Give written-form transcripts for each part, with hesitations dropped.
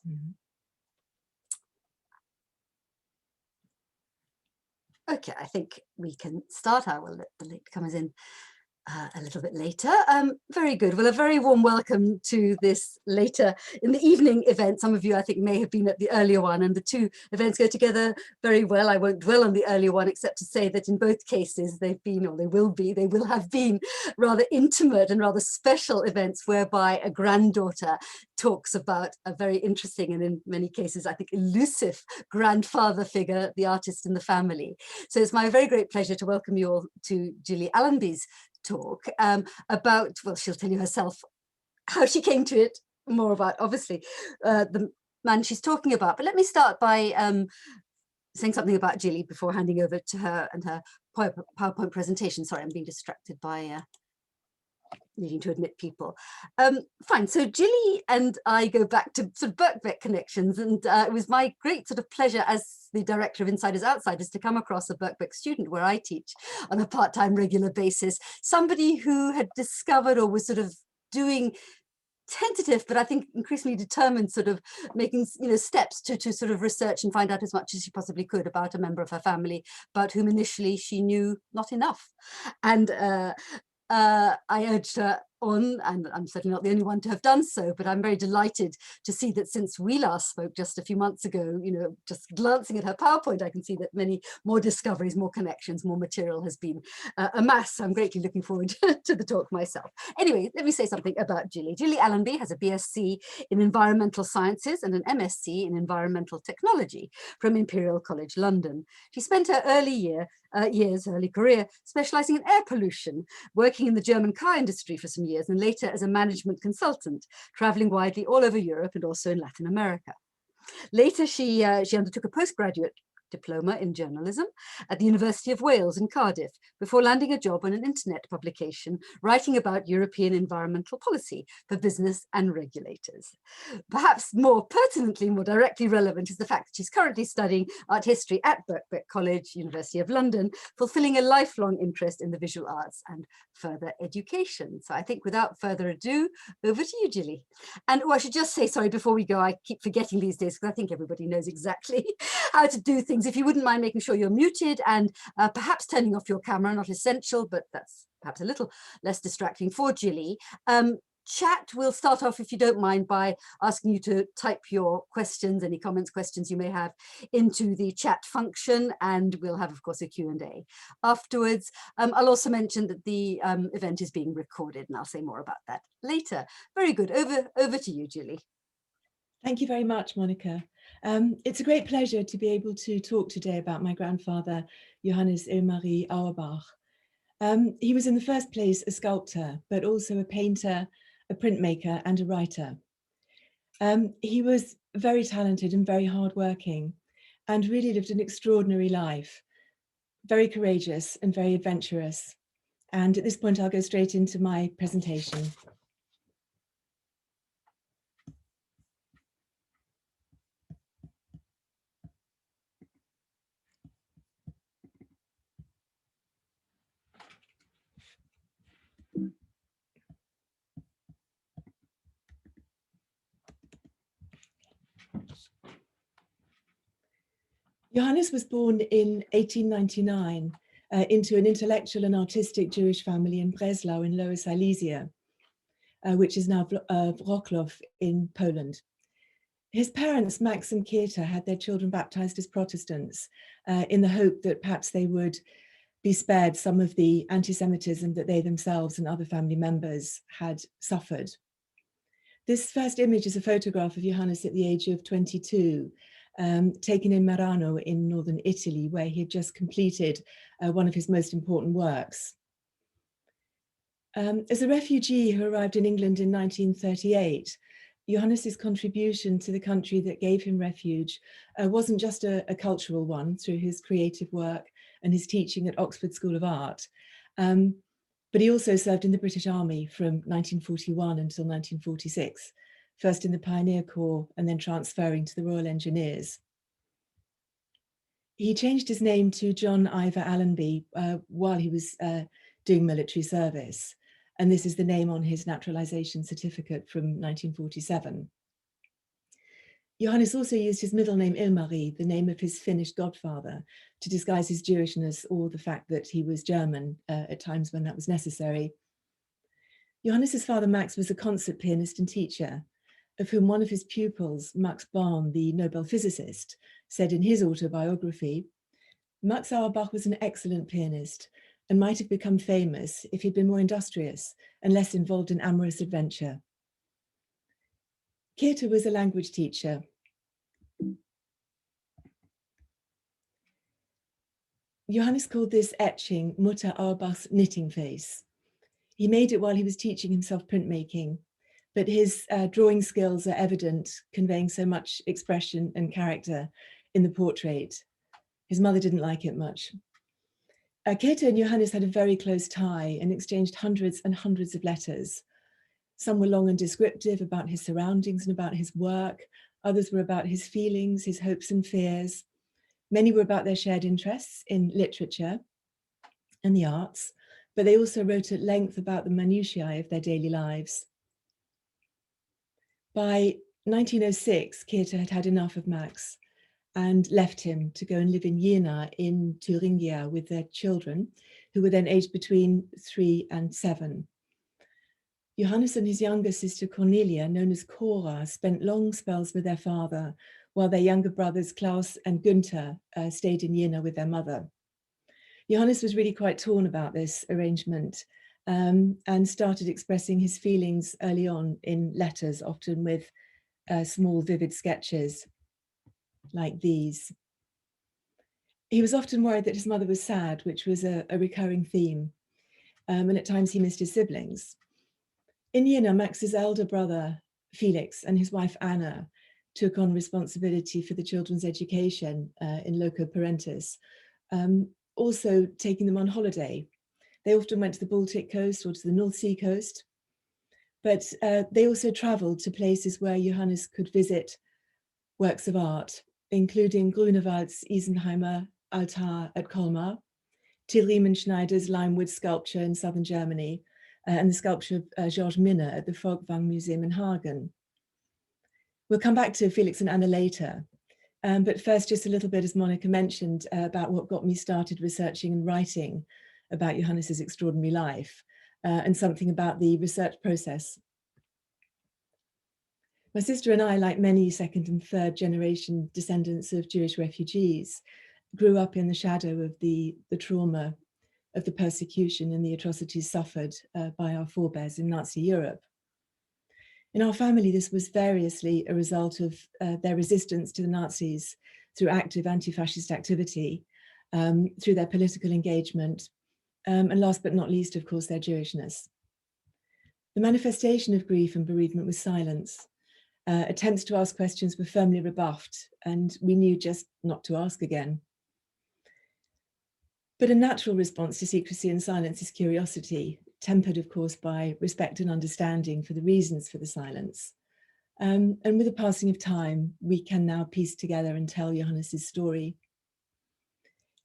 Mm-hmm. Okay, I think we can start. I will let the latecomers in a little bit later. Very good. Well, a very warm welcome to this later in the evening event. Some of you, I think, may have been at the earlier one, and the two events go together very well. I won't dwell on the earlier one, except to say that in both cases, they've been, or they will have been rather intimate and rather special events whereby a granddaughter talks about a very interesting and in many cases, I think, elusive grandfather figure, the artist in the family. So it's my very great pleasure to welcome you all to Jilly Allenby's talk about, well, she'll tell you herself how she came to it, more about, obviously, the man she's talking about. But let me start by saying something about Jilly before handing over to her and her PowerPoint presentation. Sorry, I'm being distracted by needing to admit people. Fine, so Jilly and I go back to sort of Birkbeck connections, and it was my great sort of pleasure as the director of Insiders Outsiders to come across a Birkbeck student where I teach on a part-time regular basis, somebody who had discovered or was sort of doing tentative, but I think increasingly determined, sort of making, you know, steps to sort of research and find out as much as she possibly could about a member of her family, about whom initially she knew not enough. And I urged her on, and I'm certainly not the only one to have done so, but I'm very delighted to see that since we last spoke just a few months ago, you know, just glancing at her PowerPoint, I can see that many more discoveries, more connections, more material has been amassed. I'm greatly looking forward to the talk myself. Anyway, let me say something about Jilly. Jilly Allenby has a BSc in Environmental Sciences and an MSc in Environmental Technology from Imperial College London. She spent her early career specialising in air pollution, working in the German car industry for some years, and later as a management consultant, travelling widely all over Europe and also in Latin America. Later, she undertook a postgraduate diploma in journalism at the University of Wales in Cardiff before landing a job on an internet publication writing about European environmental policy for business and regulators. Perhaps more pertinently, more directly relevant is the fact that she's currently studying art history at Birkbeck College, University of London, fulfilling a lifelong interest in the visual arts and further education. So I think without further ado, over to you, Jilly. And I should just say, sorry, before we go, I keep forgetting these days because I think everybody knows exactly how to do things. If you wouldn't mind making sure you're muted and perhaps turning off your camera, not essential, but that's perhaps a little less distracting for Jilly. Chat, we'll start off, if you don't mind, by asking you to type your questions, any comments, questions you may have, into the chat function, and we'll have, of course, a Q&A afterwards. I'll also mention that the event is being recorded, and I'll say more about that later. Very good. Over to you, Jilly. Thank you very much, Monica. It's a great pleasure to be able to talk today about my grandfather, Johannes Ilmari Auerbach. He was in the first place a sculptor, but also a painter, a printmaker, and a writer. He was very talented and very hardworking, and really lived an extraordinary life, very courageous and very adventurous. And at this point, I'll go straight into my presentation. Johannes was born in 1899 into an intellectual and artistic Jewish family in Breslau in Lower Silesia, which is now Wrocław in Poland. His parents, Max and Kirta, had their children baptized as Protestants in the hope that perhaps they would be spared some of the anti-Semitism that they themselves and other family members had suffered. This first image is a photograph of Johannes at the age of 22, taken in Merano in northern Italy, where he had just completed one of his most important works. As a refugee who arrived in England in 1938, Johannes's contribution to the country that gave him refuge wasn't just a cultural one through his creative work and his teaching at Oxford School of Art, but he also served in the British Army from 1941 until 1946. First in the Pioneer Corps and then transferring to the Royal Engineers. He changed his name to John Ivor Allenby while he was doing military service. And this is the name on his naturalization certificate from 1947. Johannes also used his middle name Ilmari, the name of his Finnish godfather, to disguise his Jewishness or the fact that he was German at times when that was necessary. Johannes's father Max was a concert pianist and teacher, of whom one of his pupils, Max Born, the Nobel physicist, said in his autobiography, Max Auerbach was an excellent pianist and might have become famous if he'd been more industrious and less involved in amorous adventure. Keerte was a language teacher. Johannes called this etching Mutter Auerbach's knitting face. He made it while he was teaching himself printmaking, but his drawing skills are evident, conveying so much expression and character in the portrait. His mother didn't like it much. Keerte and Johannes had a very close tie and exchanged hundreds and hundreds of letters. Some were long and descriptive about his surroundings and about his work. Others were about his feelings, his hopes and fears. Many were about their shared interests in literature and the arts, but they also wrote at length about the minutiae of their daily lives. By 1906, Keerte had had enough of Max and left him to go and live in Jena in Thuringia with their children, who were then aged between 3 and 7. Johannes and his younger sister Cornelia, known as Cora, spent long spells with their father, while their younger brothers Klaus and Günther stayed in Jena with their mother. Johannes was really quite torn about this arrangement and started expressing his feelings early on in letters, often with small vivid sketches like these. He was often worried that his mother was sad, which was a recurring theme, and at times he missed his siblings. In Jena, Max's elder brother, Felix, and his wife, Anna, took on responsibility for the children's education in loco parentis, also taking them on holiday. They often went to the Baltic coast or to the North Sea coast, but they also traveled to places where Johannes could visit works of art, including Grunewald's Isenheimer altar at Colmar, Till Riemenschneider's limewood sculpture in southern Germany, and the sculpture of Georges Minner at the Folkwang Museum in Hagen. We'll come back to Felix and Anna later, but first just a little bit, as Monica mentioned, about what got me started researching and writing about Johannes's extraordinary life, and something about the research process. My sister and I, like many second and third generation descendants of Jewish refugees, grew up in the shadow of the trauma of the persecution and the atrocities suffered by our forebears in Nazi Europe. In our family, this was variously a result of their resistance to the Nazis through active anti-fascist activity, through their political engagement, and last but not least, of course, their Jewishness. The manifestation of grief and bereavement was silence. Attempts to ask questions were firmly rebuffed, and we knew just not to ask again. But a natural response to secrecy and silence is curiosity, tempered, of course, by respect and understanding for the reasons for the silence. And with the passing of time, we can now piece together and tell Johannes's story.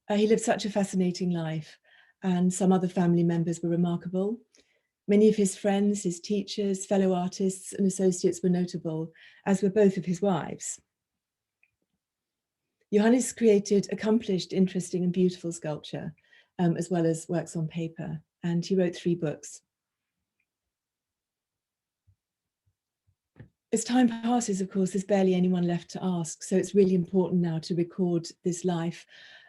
He lived such a fascinating life, and some other family members were remarkable. Many of his friends, his teachers, fellow artists and associates were notable, as were both of his wives. Johannes created accomplished, interesting and beautiful sculpture, as well as works on paper, and he wrote 3 books. As time passes, of course, there's barely anyone left to ask, so it's really important now to record this life,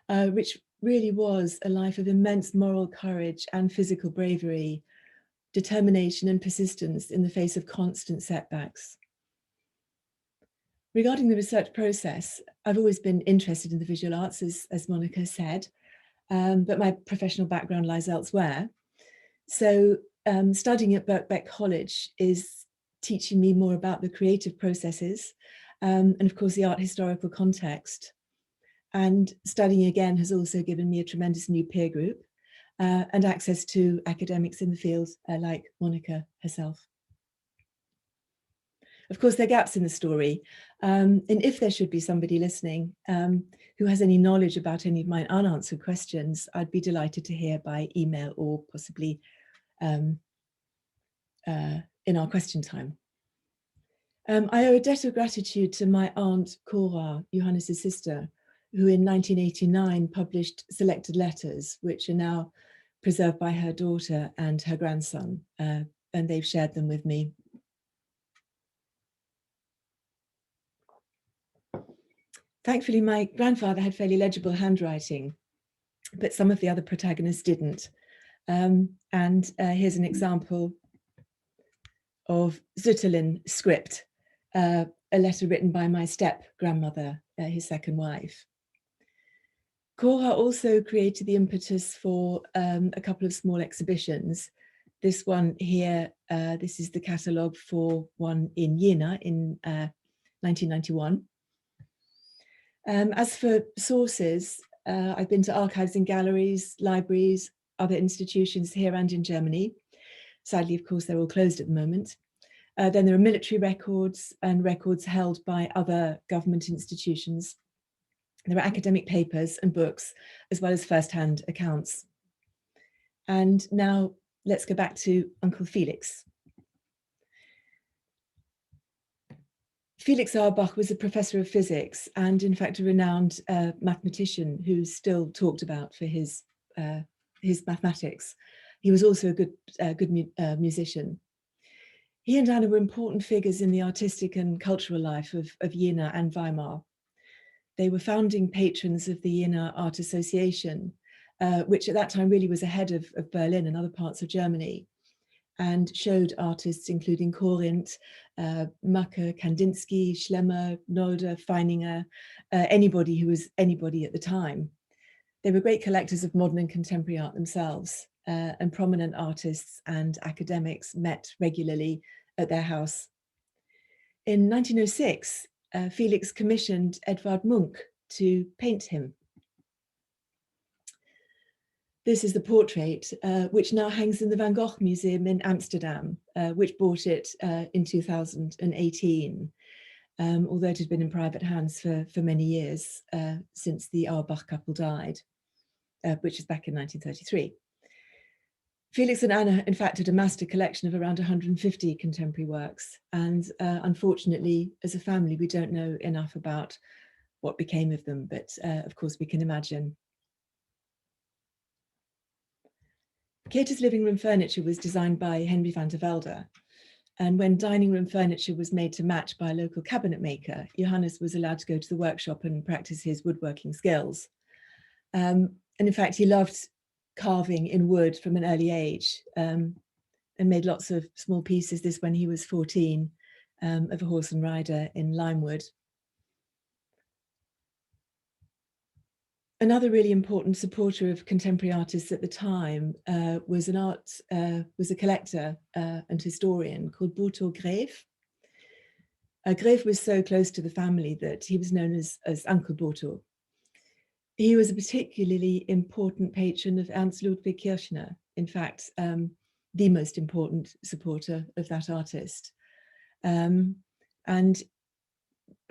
which really was a life of immense moral courage and physical bravery, determination and persistence in the face of constant setbacks. Regarding the research process, I've always been interested in the visual arts, as Monica said, but my professional background lies elsewhere. So studying at Birkbeck College is teaching me more about the creative processes and of course the art historical context. And studying again has also given me a tremendous new peer group and access to academics in the field like Monica herself. Of course, there are gaps in the story, and if there should be somebody listening who has any knowledge about any of my unanswered questions, I'd be delighted to hear by email or possibly in our question time. I owe a debt of gratitude to my aunt Cora, Johannes' sister, who in 1989 published selected letters, which are now preserved by her daughter and her grandson, and they've shared them with me. Thankfully, my grandfather had fairly legible handwriting, but some of the other protagonists didn't. Here's an example of Zutterlin script, a letter written by my step-grandmother, his second wife. Cora also created the impetus for a couple of small exhibitions. This one here, this is the catalogue for one in Jena in 1991. As for sources, I've been to archives and galleries, libraries, other institutions here and in Germany. Sadly, of course, they're all closed at the moment. Then there are military records and records held by other government institutions. There are academic papers and books, as well as first-hand accounts. And now let's go back to Uncle Felix. Felix Auerbach was a professor of physics and, in fact, a renowned mathematician who's still talked about for his mathematics. He was also a good musician. He and Anna were important figures in the artistic and cultural life of Jena and Weimar. They were founding patrons of the Jena Art Association, which at that time really was ahead of Berlin and other parts of Germany, and showed artists including Corinth, Macke, Kandinsky, Schlemmer, Nolde, Feininger, anybody who was anybody at the time. They were great collectors of modern and contemporary art themselves, and prominent artists and academics met regularly at their house. In 1906, Felix commissioned Edvard Munch to paint him. This is the portrait, which now hangs in the Van Gogh Museum in Amsterdam, which bought it in 2018, although it had been in private hands for many years since the Auerbach couple died, which is back in 1933. Felix and Anna, in fact, had amassed a collection of around 150 contemporary works. And unfortunately, as a family, we don't know enough about what became of them, but of course we can imagine. Kate's living room furniture was designed by Henry van der Velde. And when dining room furniture was made to match by a local cabinet maker, Johannes was allowed to go to the workshop and practice his woodworking skills. And in fact, he loved carving in wood from an early age, and made lots of small pieces. This when he was 14, of a horse and rider in limewood. Another really important supporter of contemporary artists at the time was a collector and historian called Boto Greef. Greef was so close to the family that he was known as Uncle Boto. He was a particularly important patron of Ernst Ludwig Kirchner, in fact, the most important supporter of that artist. And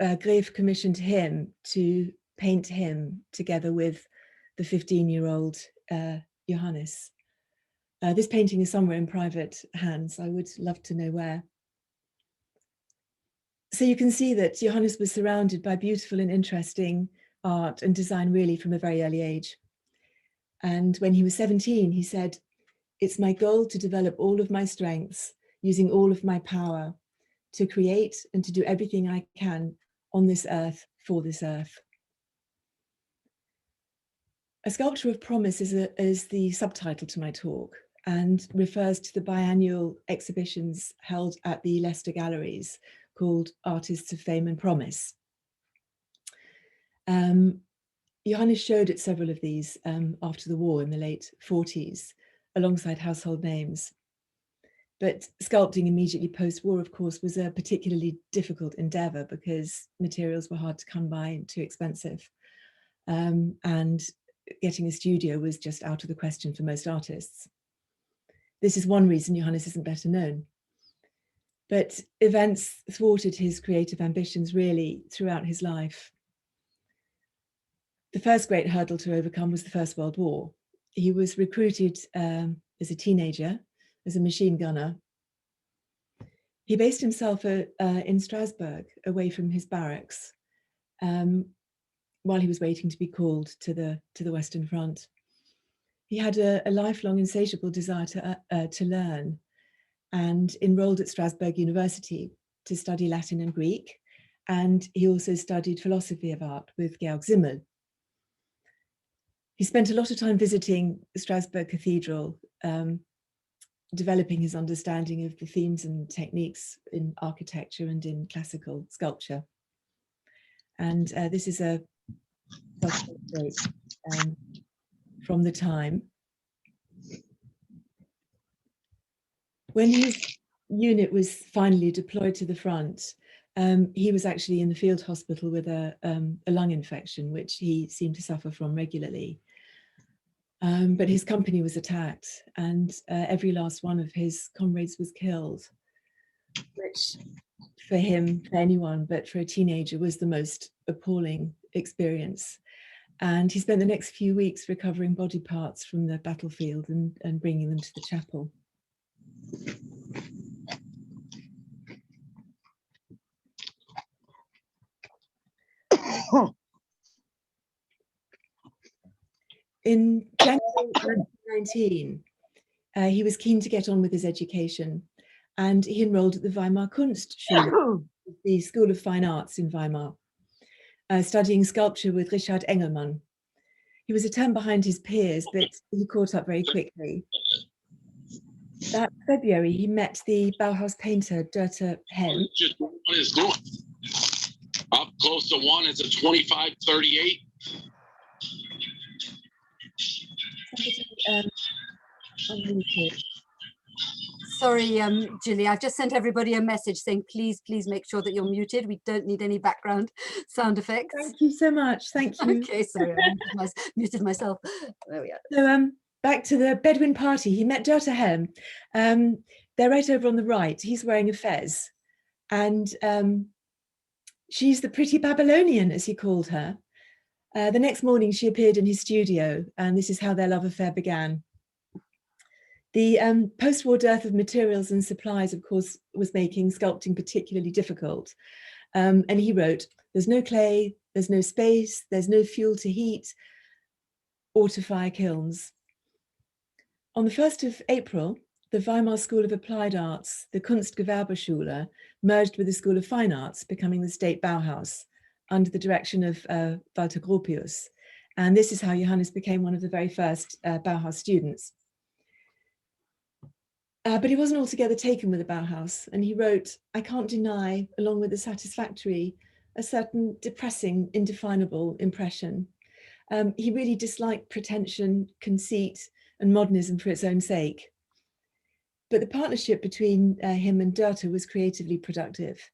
Greef commissioned him to paint him together with the 15-year-old Johannes. This painting is somewhere in private hands. I would love to know where. So you can see that Johannes was surrounded by beautiful and interesting art and design really from a very early age. And when he was 17, he said, "It's my goal to develop all of my strengths, using all of my power, to create and to do everything I can on this earth for this earth." A Sculpture of Promise is the subtitle to my talk and refers to the biannual exhibitions held at the Leicester Galleries called Artists of Fame and Promise. Johannes showed at several of these after the war in the late 40s, alongside household names. But sculpting immediately post-war, of course, was a particularly difficult endeavor because materials were hard to come by and too expensive. And getting a studio was just out of the question for most artists. This is one reason Johannes isn't better known. But events thwarted his creative ambitions really throughout his life. The first great hurdle to overcome was the First World War. He was recruited as a teenager, as a machine gunner. He based himself in Strasbourg, away from his barracks, while he was waiting to be called to the Western Front. He had a lifelong insatiable desire to learn, and enrolled at Strasbourg University to study Latin and Greek. And he also studied philosophy of art with Georg Simmel. He spent a lot of time visiting Strasbourg Cathedral, developing his understanding of the themes and techniques in architecture and in classical sculpture. And this is a self-portrait from the time. When his unit was finally deployed to the front, he was actually in the field hospital with a lung infection, which he seemed to suffer from regularly. But his company was attacked, and every last one of his comrades was killed, which for him, for anyone, but for a teenager, was the most appalling experience. And he spent the next few weeks recovering body parts from the battlefield and bringing them to the chapel. In January 1919, he was keen to get on with his education, and he enrolled at the Weimar Kunstschule, the School of Fine Arts in Weimar, studying sculpture with Richard Engelmann. He was a term behind his peers, but he caught up very quickly. That February, he met the Bauhaus painter Dörte Helm. Just what is doing. Up close to one, it's a 25-38. Sorry, Jilly, I've just sent everybody a message saying, please make sure that you're muted. We don't need any background sound effects. Thank you so much. Thank you. Okay, sorry, I muted myself. There we are. So back to the Bedouin party. He met Dörte Helm. They're right over on the right. He's wearing a fez. And she's the pretty Babylonian, as he called her. The next morning, she appeared in his studio, and this is how their love affair began. The post-war dearth of materials and supplies, of course, was making sculpting particularly difficult. And he wrote, "There's no clay, there's no space, there's no fuel to heat or to fire kilns." On the 1st of April, the Weimar School of Applied Arts, the Kunstgewerbeschule, merged with the School of Fine Arts, becoming the State Bauhaus, under the direction of Walter Gropius. And this is how Johannes became one of the very first Bauhaus students. But he wasn't altogether taken with the Bauhaus, and he wrote, "I can't deny, along with the satisfactory, a certain depressing, indefinable impression." He really disliked pretension, conceit, and modernism for its own sake. But the partnership between him and Dörte was creatively productive.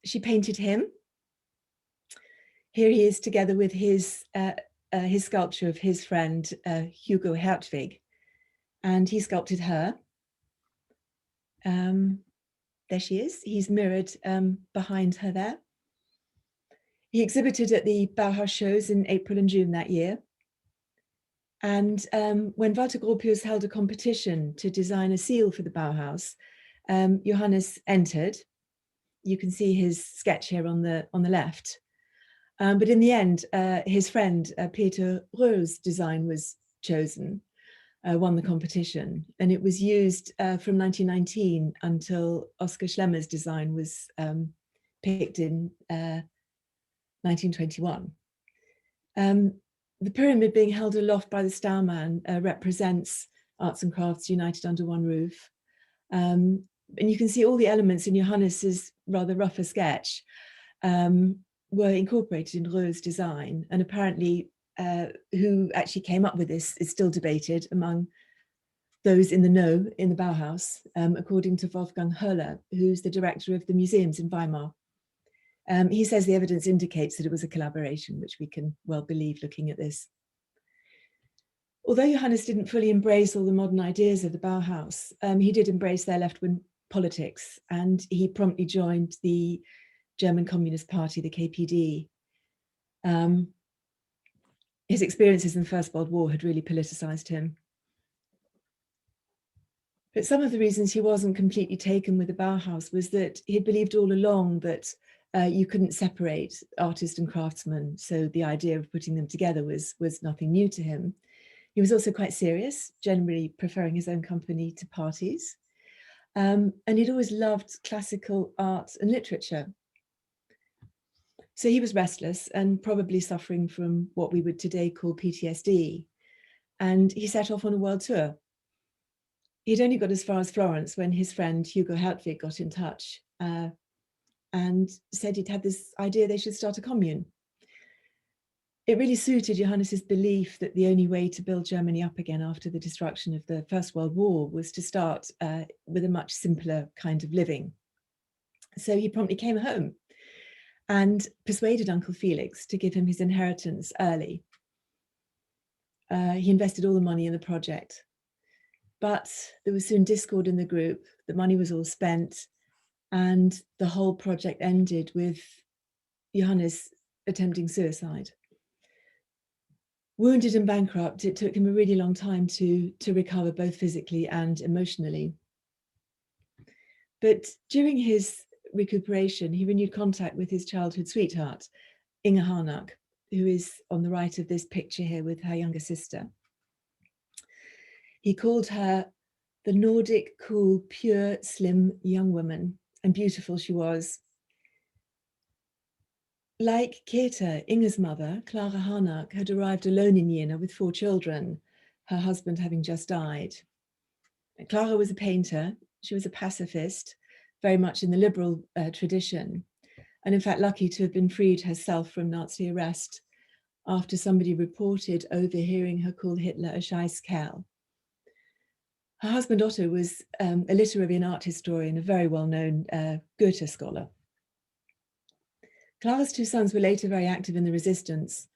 She painted him. Here he is together with his sculpture of his friend, Hugo Hertwig. And he sculpted her. There she is. He's mirrored behind her there. He exhibited at the Bauhaus shows in April and June that year. And when Walter Gropius held a competition to design a seal for the Bauhaus, Johannes entered. You can see his sketch here on the left. But in the end, his friend Peter Röhr's design was chosen. Won the competition, and it was used from 1919 until Oskar Schlemmer's design was picked in 1921. The pyramid being held aloft by the Staumann represents arts and crafts united under one roof. And you can see all the elements in Johannes's rather rougher sketch were incorporated in Röhr's design, and apparently who actually came up with this is still debated among those in the know in the Bauhaus, according to Wolfgang Höller, who's the director of the museums in Weimar. He says the evidence indicates that it was a collaboration, which we can well believe looking at this. Although Johannes didn't fully embrace all the modern ideas of the Bauhaus, he did embrace their left-wing politics, and he promptly joined the German Communist Party, the KPD. His experiences in the First World War had really politicized him. But some of the reasons he wasn't completely taken with the Bauhaus was that he believed all along that you couldn't separate artist and craftsman. So the idea of putting them together was nothing new to him. He was also quite serious, generally preferring his own company to parties. And he'd always loved classical art and literature. So he was restless and probably suffering from what we would today call PTSD. And he set off on a world tour. He'd only got as far as Florence when his friend Hugo Hertwig got in touch and said he'd had this idea they should start a commune. It really suited Johannes's belief that the only way to build Germany up again after the destruction of the First World War was to start with a much simpler kind of living. So he promptly came home and persuaded Uncle Felix to give him his inheritance early. He invested all the money in the project, but there was soon discord in the group. The money was all spent, and the whole project ended with Johannes attempting suicide. Wounded and bankrupt, it took him a really long time to recover both physically and emotionally. But during his recuperation, he renewed contact with his childhood sweetheart, Inge Harnack, who is on the right of this picture here with her younger sister. He called her the Nordic, cool, pure, slim young woman, and beautiful she was. Like Käthe, Inge's mother, Clara Harnack, had arrived alone in Jena with 4 children, her husband having just died. Clara was a painter. She was a pacifist, very much in the liberal tradition, and in fact lucky to have been freed herself from Nazi arrest after somebody reported overhearing her call Hitler a Scheißkerl. Her husband Otto was a literary and art historian, a very well-known Goethe scholar. Clara's 2 sons were later very active in the resistance.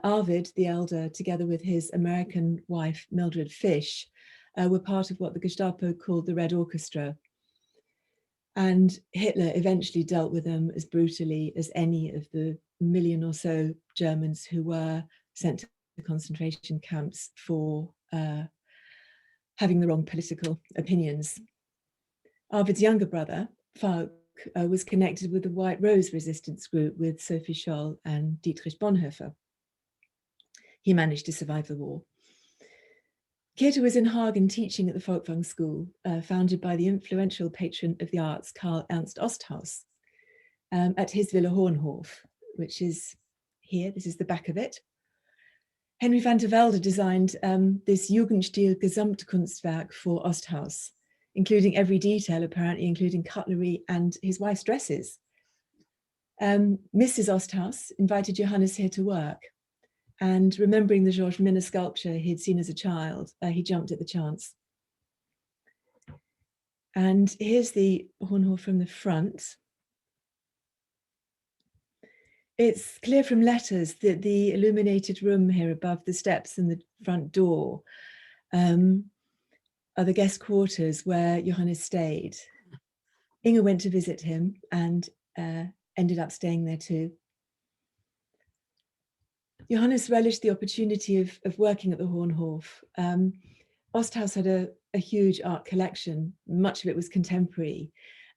Arvid, the elder, together with his American wife, Mildred Fish, were part of what the Gestapo called the Red Orchestra. And Hitler eventually dealt with them as brutally as any of the 1 million or so Germans who were sent to the concentration camps for having the wrong political opinions. Arvid's younger brother, Falk, was connected with the White Rose resistance group with Sophie Scholl and Dietrich Bonhoeffer. He managed to survive the war. Käthe was in Hagen teaching at the Folkwang School, founded by the influential patron of the arts, Karl Ernst Osthaus, at his Villa Hohenhof, which is here. This is the back of it. Henry van der Velde designed this Jugendstil Gesamtkunstwerk for Osthaus, including every detail, apparently, including cutlery and his wife's dresses. Mrs. Osthaus invited Johannes here to work, and remembering the Georges Minne sculpture he'd seen as a child, he jumped at the chance. And here's the Hohenhof from the front. It's clear from letters that the illuminated room here above the steps and the front door are the guest quarters where Johannes stayed. Inge went to visit him and ended up staying there too. Johannes relished the opportunity of working at the Hohenhof. Osthaus had a huge art collection, much of it was contemporary,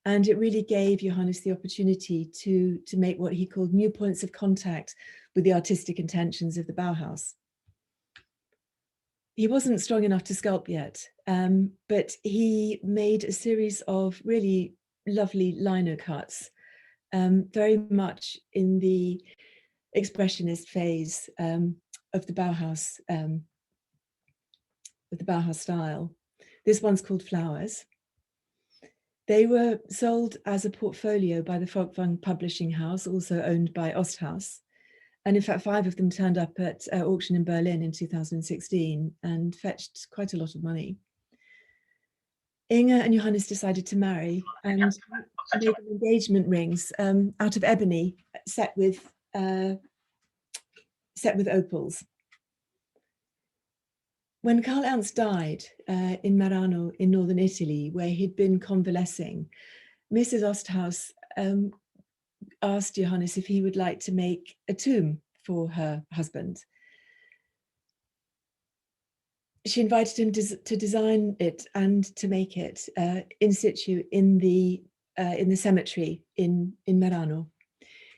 and it really gave Johannes the opportunity to make what he called new points of contact with the artistic intentions of the Bauhaus. He wasn't strong enough to sculpt yet, but he made a series of really lovely lino cuts, very much in the expressionist phase of the Bauhaus style. This one's called Flowers. They were sold as a portfolio by the Folkwang Publishing House, also owned by Osthaus. And in fact, 5 of them turned up at auction in Berlin in 2016 and fetched quite a lot of money. Inge and Johannes decided to marry and made them engagement rings out of ebony, set with opals. When Karl Ernst died in Merano in northern Italy, where he'd been convalescing, Mrs. Osthaus asked Johannes if he would like to make a tomb for her husband. she invited him to design it and to make it in situ in the cemetery in Merano.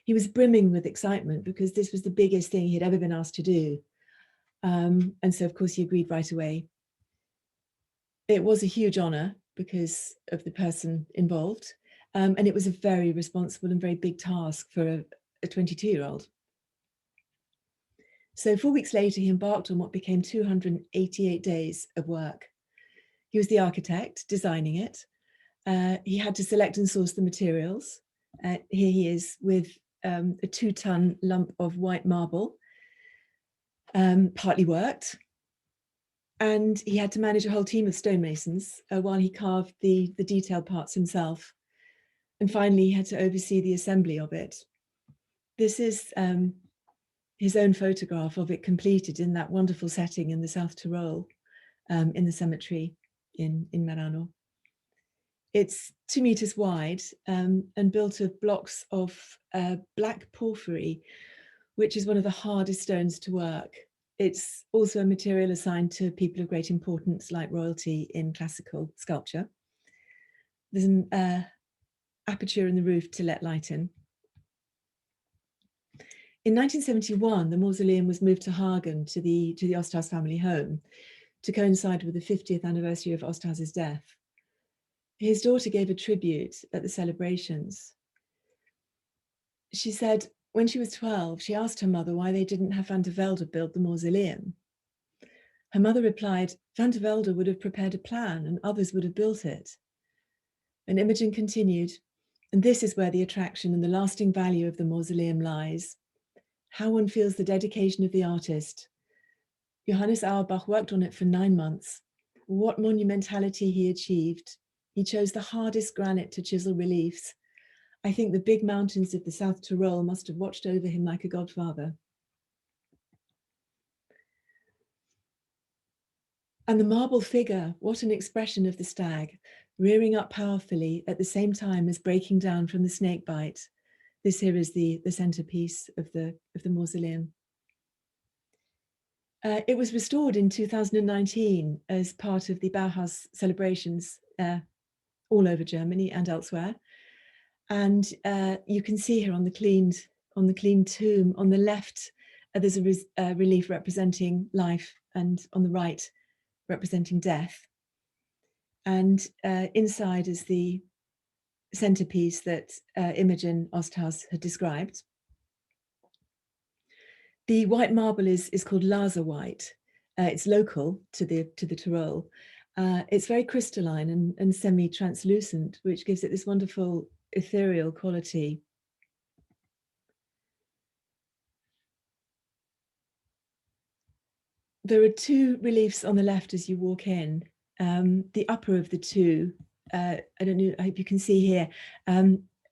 He was brimming with excitement because this was the biggest thing he'd ever been asked to do. And so, of course, he agreed right away. It was a huge honor because of the person involved. And it was a very responsible and very big task for a 22-year-old. So 4 weeks later, he embarked on what became 288 days of work. He was the architect designing it. He had to select and source the materials. Here he is with a 2-ton lump of white marble, partly worked. And he had to manage a whole team of stonemasons while he carved the detailed parts himself. And finally, he had to oversee the assembly of it. This is his own photograph of it completed in that wonderful setting in the South Tyrol, in the cemetery in Merano. It's 2 meters wide and built of blocks of black porphyry, which is one of the hardest stones to work. It's also a material assigned to people of great importance, like royalty in classical sculpture. There's an aperture in the roof to let light in. In 1971, the mausoleum was moved to Hagen, to the Osthaus family home, to coincide with the 50th anniversary of Osthaus's death. His daughter gave a tribute at the celebrations. She said, when she was 12, she asked her mother why they didn't have Van der Velde build the mausoleum. Her mother replied, Van der Velde would have prepared a plan and others would have built it. And Imogen continued, and this is where the attraction and the lasting value of the mausoleum lies. How one feels the dedication of the artist. Johannes Auerbach worked on it for 9 months. What monumentality he achieved. He chose the hardest granite to chisel reliefs. I think the big mountains of the South Tyrol must have watched over him like a godfather. And the marble figure, what an expression of the stag, rearing up powerfully at the same time as breaking down from the snake bite. This here is the centerpiece of the mausoleum. It was restored in 2019 as part of the Bauhaus celebrations all over Germany and elsewhere. And you can see here on the clean tomb, on the left, there's a relief representing life, and on the right, representing death. And inside is the centerpiece that Imogen Osthaus had described. The white marble is called Laser white. It's local to the Tyrol. It's very crystalline and semi-translucent, which gives it this wonderful ethereal quality. There are 2 reliefs on the left as you walk in. The upper of the 2, I don't know, I hope you can see here.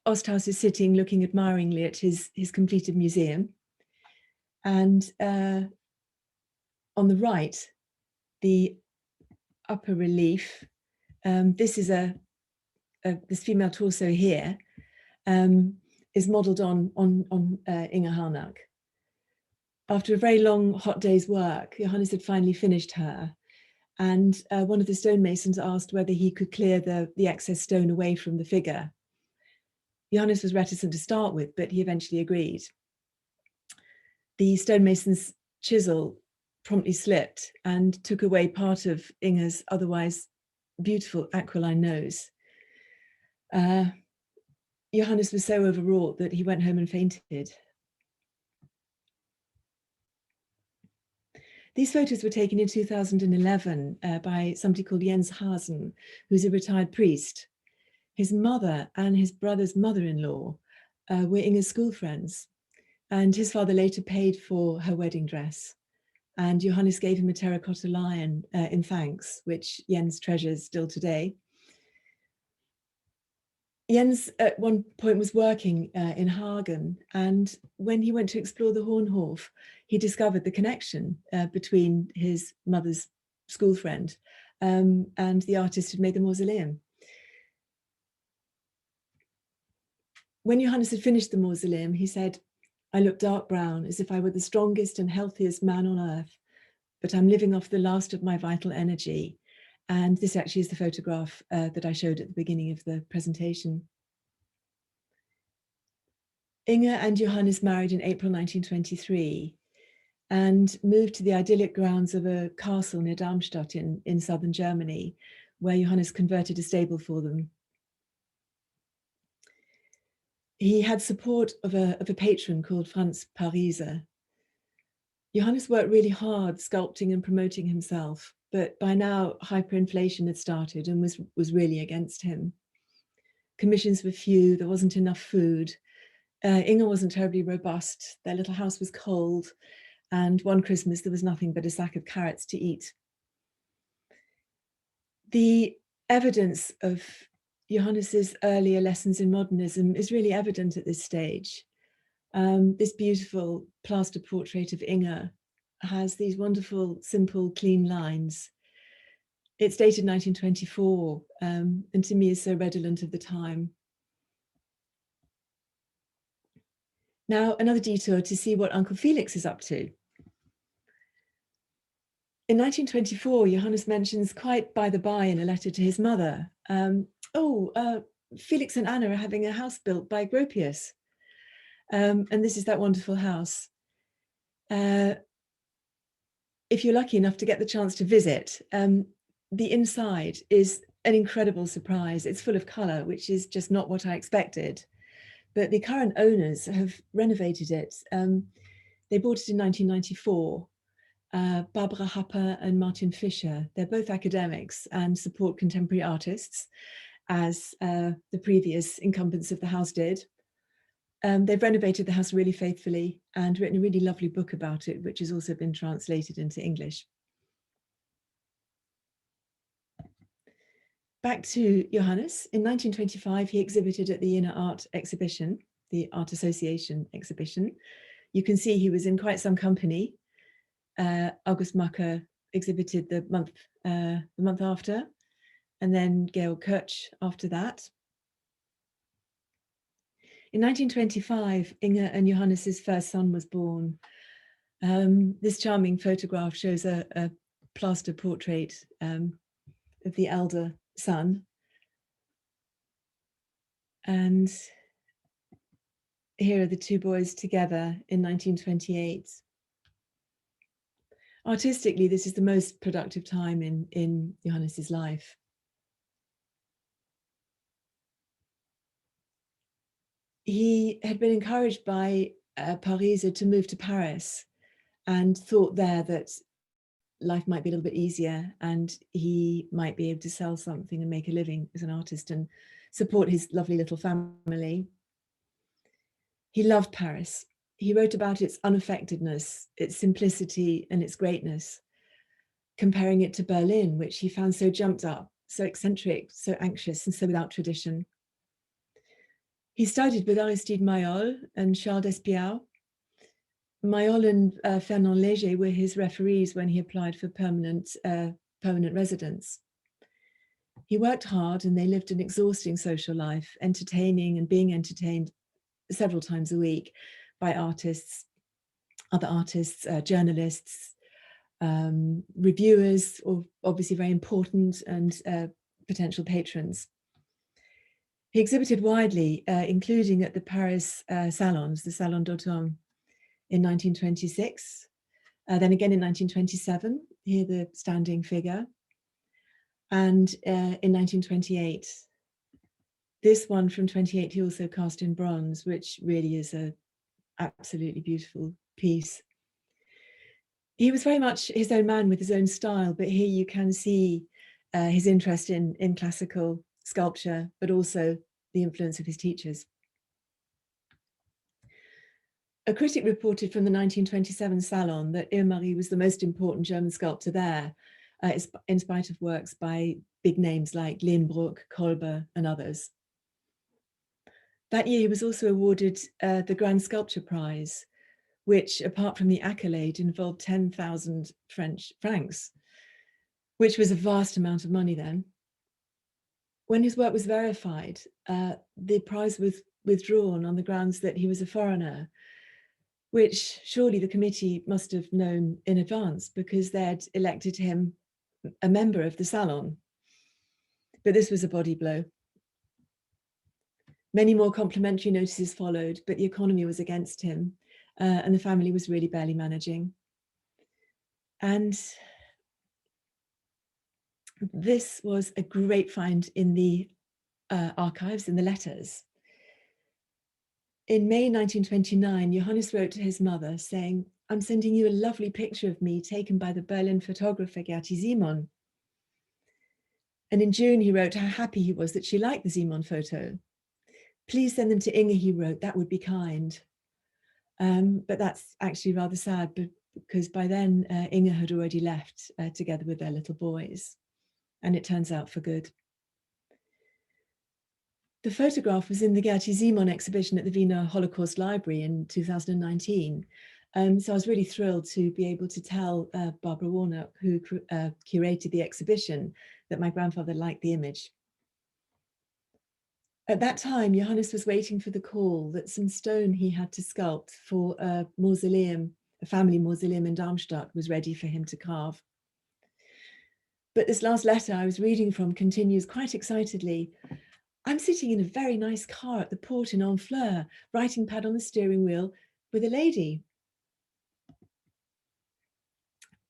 Osthaus is sitting looking admiringly at his completed museum. And on the right, the upper relief, this is this female torso here, is modelled on Inger Harnack. After a very long, hot day's work, Johannes had finally finished her. And one of the stonemasons asked whether he could clear the excess stone away from the figure. Johannes was reticent to start with, but he eventually agreed. The stonemason's chisel promptly slipped and took away part of Inger's otherwise beautiful aquiline nose. Johannes was so overwrought that he went home and fainted. These photos were taken in 2011 by somebody called Jens Hasen, who's a retired priest. His mother and his brother's mother-in-law were Inger's school friends, and his father later paid for her wedding dress. And Johannes gave him a terracotta lion in thanks, which Jens treasures still today. Jens at one point was working in Hagen, and when he went to explore the Hornhof, he discovered the connection between his mother's school friend and the artist who made the mausoleum. When Johannes had finished the mausoleum, he said, "I look dark brown, as if I were the strongest and healthiest man on earth. but I'm living off the last of my vital energy. And this actually is the photograph that I showed at the beginning of the presentation. Inge and Johannes married in April 1923 and moved to the idyllic grounds of a castle near Darmstadt in southern Germany, where Johannes converted a stable for them. He had support of a patron called Franz Pariser. Johannes worked really hard sculpting and promoting himself, but by now hyperinflation had started and was really against him. Commissions were few, there wasn't enough food. Inge wasn't terribly robust, their little house was cold, and one Christmas there was nothing but a sack of carrots to eat. The evidence of Johannes's earlier lessons in modernism is really evident at this stage. This beautiful plaster portrait of Inge has these wonderful, simple, clean lines. It's dated 1924, and to me is so redolent of the time. Now, another detour to see what Uncle Felix is up to. In 1924, Johannes mentions quite by the by in a letter to his mother, Felix and Anna are having a house built by Gropius. And this is that wonderful house. If you're lucky enough to get the chance to visit, the inside is an incredible surprise. It's full of color, which is just not what I expected. But the current owners have renovated it. They bought it in 1994. Barbara Happer and Martin Fischer, they're both academics and support contemporary artists, as the previous incumbents of the house did. They've renovated the house really faithfully and written a really lovely book about it, which has also been translated into English. Back to Johannes. In 1925, he exhibited at the Inner Art Exhibition, the Art Association exhibition. You can see he was in quite some company. August Macker exhibited the month after, and then Georg Kirch after that. In 1925, Inge and Johannes's first son was born. This charming photograph shows a plaster portrait of the elder son. And here are the two boys together in 1928. Artistically, this is the most productive time in Johannes's life. He had been encouraged by Pariser to move to Paris and thought there that life might be a little bit easier and he might be able to sell something and make a living as an artist and support his lovely little family. He loved Paris. He wrote about its unaffectedness, its simplicity and its greatness, comparing it to Berlin, which he found so jumped up, so eccentric, so anxious and so without tradition. He studied with Aristide Maillol and Charles Despiau. Maillol and Fernand Léger were his referees when he applied for permanent residence. He worked hard and they lived an exhausting social life, entertaining and being entertained several times a week by artists, other artists, journalists, reviewers, or obviously very important, and potential patrons. He exhibited widely, including at the Paris salons, the Salon d'Automne, in 1926, then again in 1927, here the standing figure, and in 1928. This one from 28 he also cast in bronze, which really is an absolutely beautiful piece. He was very much his own man with his own style, but here you can see his interest in classical sculpture, but also the influence of his teachers. A critic reported from the 1927 Salon that Ilmari was the most important German sculptor there, in spite of works by big names like Lehmbruck, Kolber, and others. That year, he was also awarded the Grand Sculpture Prize, which, apart from the accolade, involved 10,000 French francs, which was a vast amount of money then. When his work was verified, the prize was withdrawn on the grounds that he was a foreigner. which surely the committee must have known in advance because they'd elected him a member of the salon. But this was a body blow. Many more complimentary notices followed, but the economy was against him, and the family was really barely managing. And this was a great find in the archives, in the letters. In May 1929, Johannes wrote to his mother saying, "I'm sending you a lovely picture of me taken by the Berlin photographer Gerti Simon." And in June, he wrote how happy he was that she liked the Simon photo. "Please send them to Inge," he wrote, "that would be kind." But that's actually rather sad because by then Inge had already left together with their little boys, and it turns out for good. The photograph was in the Gerti Simon exhibition at the Wiener Holocaust Library in 2019. So I was really thrilled to be able to tell Barbara Warnock, who curated the exhibition, that my grandfather liked the image. At that time, Johannes was waiting for the call that some stone he had to sculpt for a mausoleum, a family mausoleum in Darmstadt, was ready for him to carve. But this last letter I was reading from continues quite excitedly. "I'm sitting in a very nice car at the port in Honfleur, writing pad on the steering wheel with a lady,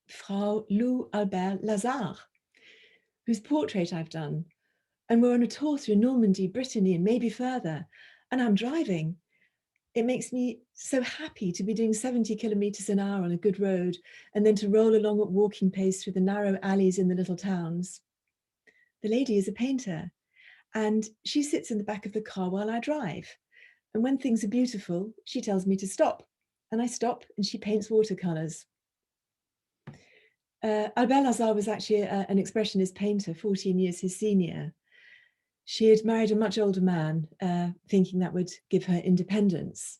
Frau Lou Albert Lazare, whose portrait I've done. And we're on a tour through Normandy, Brittany, and maybe further. And I'm driving. It makes me so happy to be doing 70 kilometers an hour on a good road and then to roll along at walking pace through the narrow alleys in the little towns. The lady is a painter, and she sits in the back of the car while I drive. And when things are beautiful, she tells me to stop. And I stop, and she paints watercolors." Albert Lazare was actually an expressionist painter, 14 years his senior. She had married a much older man, thinking that would give her independence.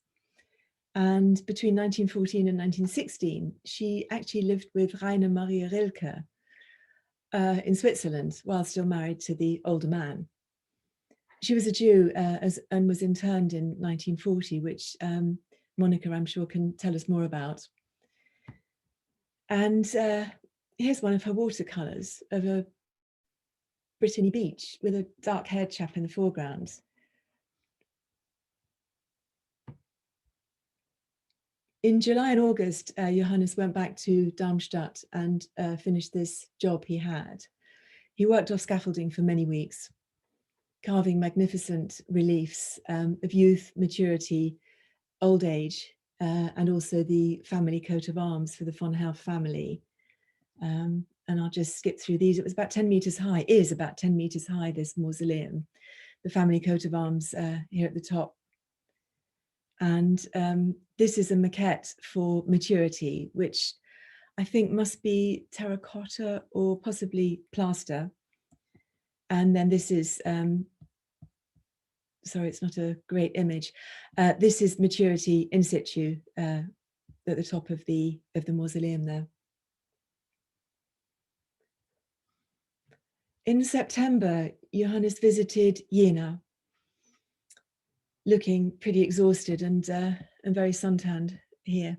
And between 1914 and 1916, she actually lived with Rainer Maria Rilke in Switzerland, while still married to the older man. She was a Jew and was interned in 1940, which Monica, I'm sure, can tell us more about. And here's one of her watercolors of a Brittany beach with a dark-haired chap in the foreground. In July and August, Johannes went back to Darmstadt and finished this job he had. He worked off scaffolding for many weeks, carving magnificent reliefs of youth, maturity, old age, and also the family coat of arms for the von Hauff family. And I'll just skip through these. It was about 10 meters high, is about 10 meters high, this mausoleum. The family coat of arms here at the top. And this is a maquette for maturity, which I think must be terracotta or possibly plaster. And then this is, sorry, it's not a great image. This is maturity in situ at the top of the mausoleum there. In September, Johannes visited Jena, looking pretty exhausted and very suntanned here.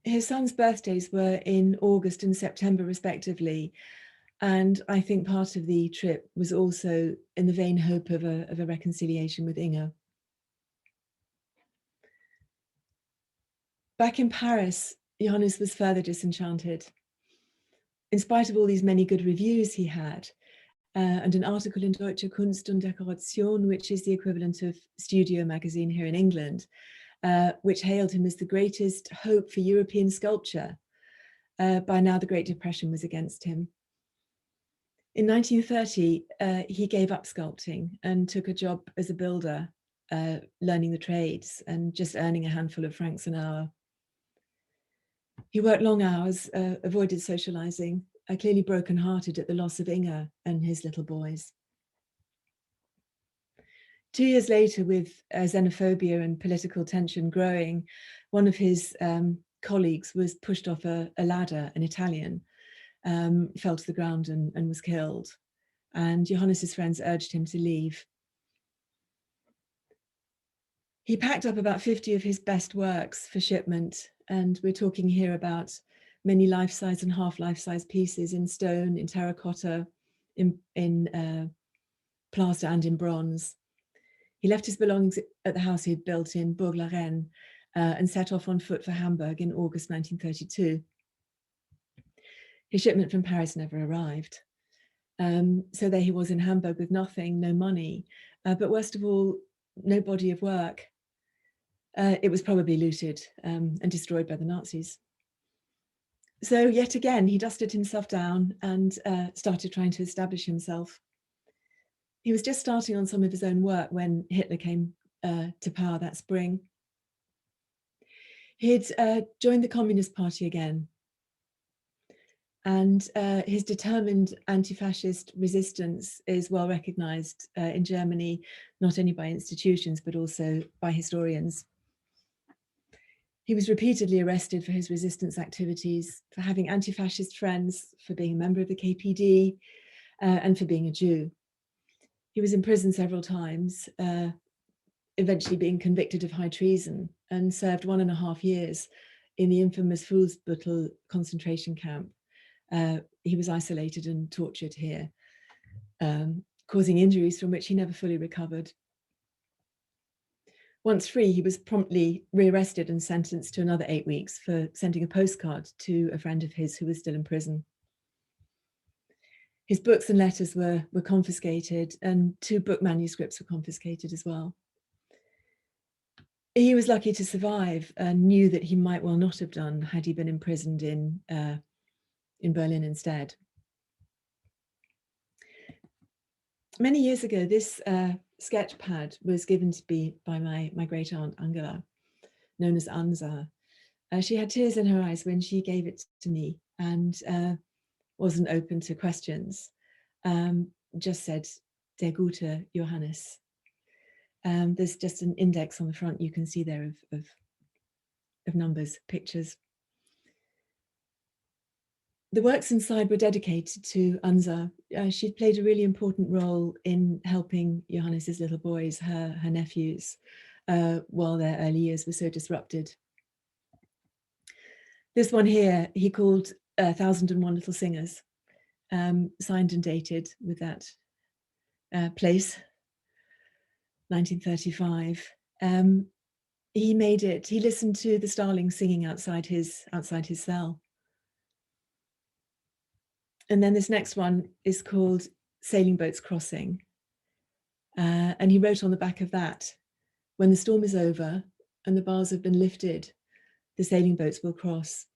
His son's birthdays were in August and September respectively, and I think part of the trip was also in the vain hope of a reconciliation with Inge. Back in Paris, Johannes was further disenchanted. In spite of all these many good reviews he had, and an article in Deutsche Kunst und Dekoration, which is the equivalent of Studio magazine here in England, which hailed him as the greatest hope for European sculpture. By now, the Great Depression was against him. In 1930, he gave up sculpting and took a job as a builder, learning the trades and just earning a handful of francs an hour. He worked long hours, avoided socializing, clearly broken-hearted at the loss of Inge and his little boys. 2 years later, with xenophobia and political tension growing, one of his colleagues was pushed off a ladder, an Italian, fell to the ground and was killed. and Johannes's friends urged him to leave. He packed up about 50 of his best works for shipment, and we're talking here about many life-size and half-life-size pieces in stone, in terracotta, in plaster and in bronze. He left his belongings at the house he had built in Bourg-la-Reine and set off on foot for Hamburg in August 1932. His shipment from Paris never arrived. So there he was in Hamburg with nothing, no money, but worst of all, no body of work. It was probably looted and destroyed by the Nazis. So yet again, he dusted himself down and started trying to establish himself. He was just starting on some of his own work when Hitler came to power that spring. He'd joined the Communist Party again, and his determined anti-fascist resistance is well recognized in Germany, not only by institutions, but also by historians. He was repeatedly arrested for his resistance activities, for having anti-fascist friends, for being a member of the KPD, and for being a Jew. He was imprisoned several times, eventually being convicted of high treason, and served 1.5 years in the infamous Fuhlsbüttel concentration camp. He was isolated and tortured here, causing injuries from which he never fully recovered. Once free, he was promptly rearrested and sentenced to another 8 weeks for sending a postcard to a friend of his who was still in prison. His books and letters were confiscated, and 2 book manuscripts were confiscated as well. He was lucky to survive and knew that he might well not have done had he been imprisoned in Berlin instead. Many years ago, this sketch pad was given to me by my great aunt Angela, known as Anza. She had tears in her eyes when she gave it to me and wasn't open to questions. Just said, "Der gute Johannes." There's just an index on the front you can see there of numbers, pictures. The works inside were dedicated to Anza. She played a really important role in helping Johannes's little boys, her nephews, while their early years were so disrupted. This one here, he called 1001 Little Singers, signed and dated with that place, 1935. He made it, he listened to the starlings singing outside his cell. And then this next one is called Sailing Boats Crossing. And he wrote on the back of that, "When the storm is over and the bars have been lifted, the sailing boats will cross."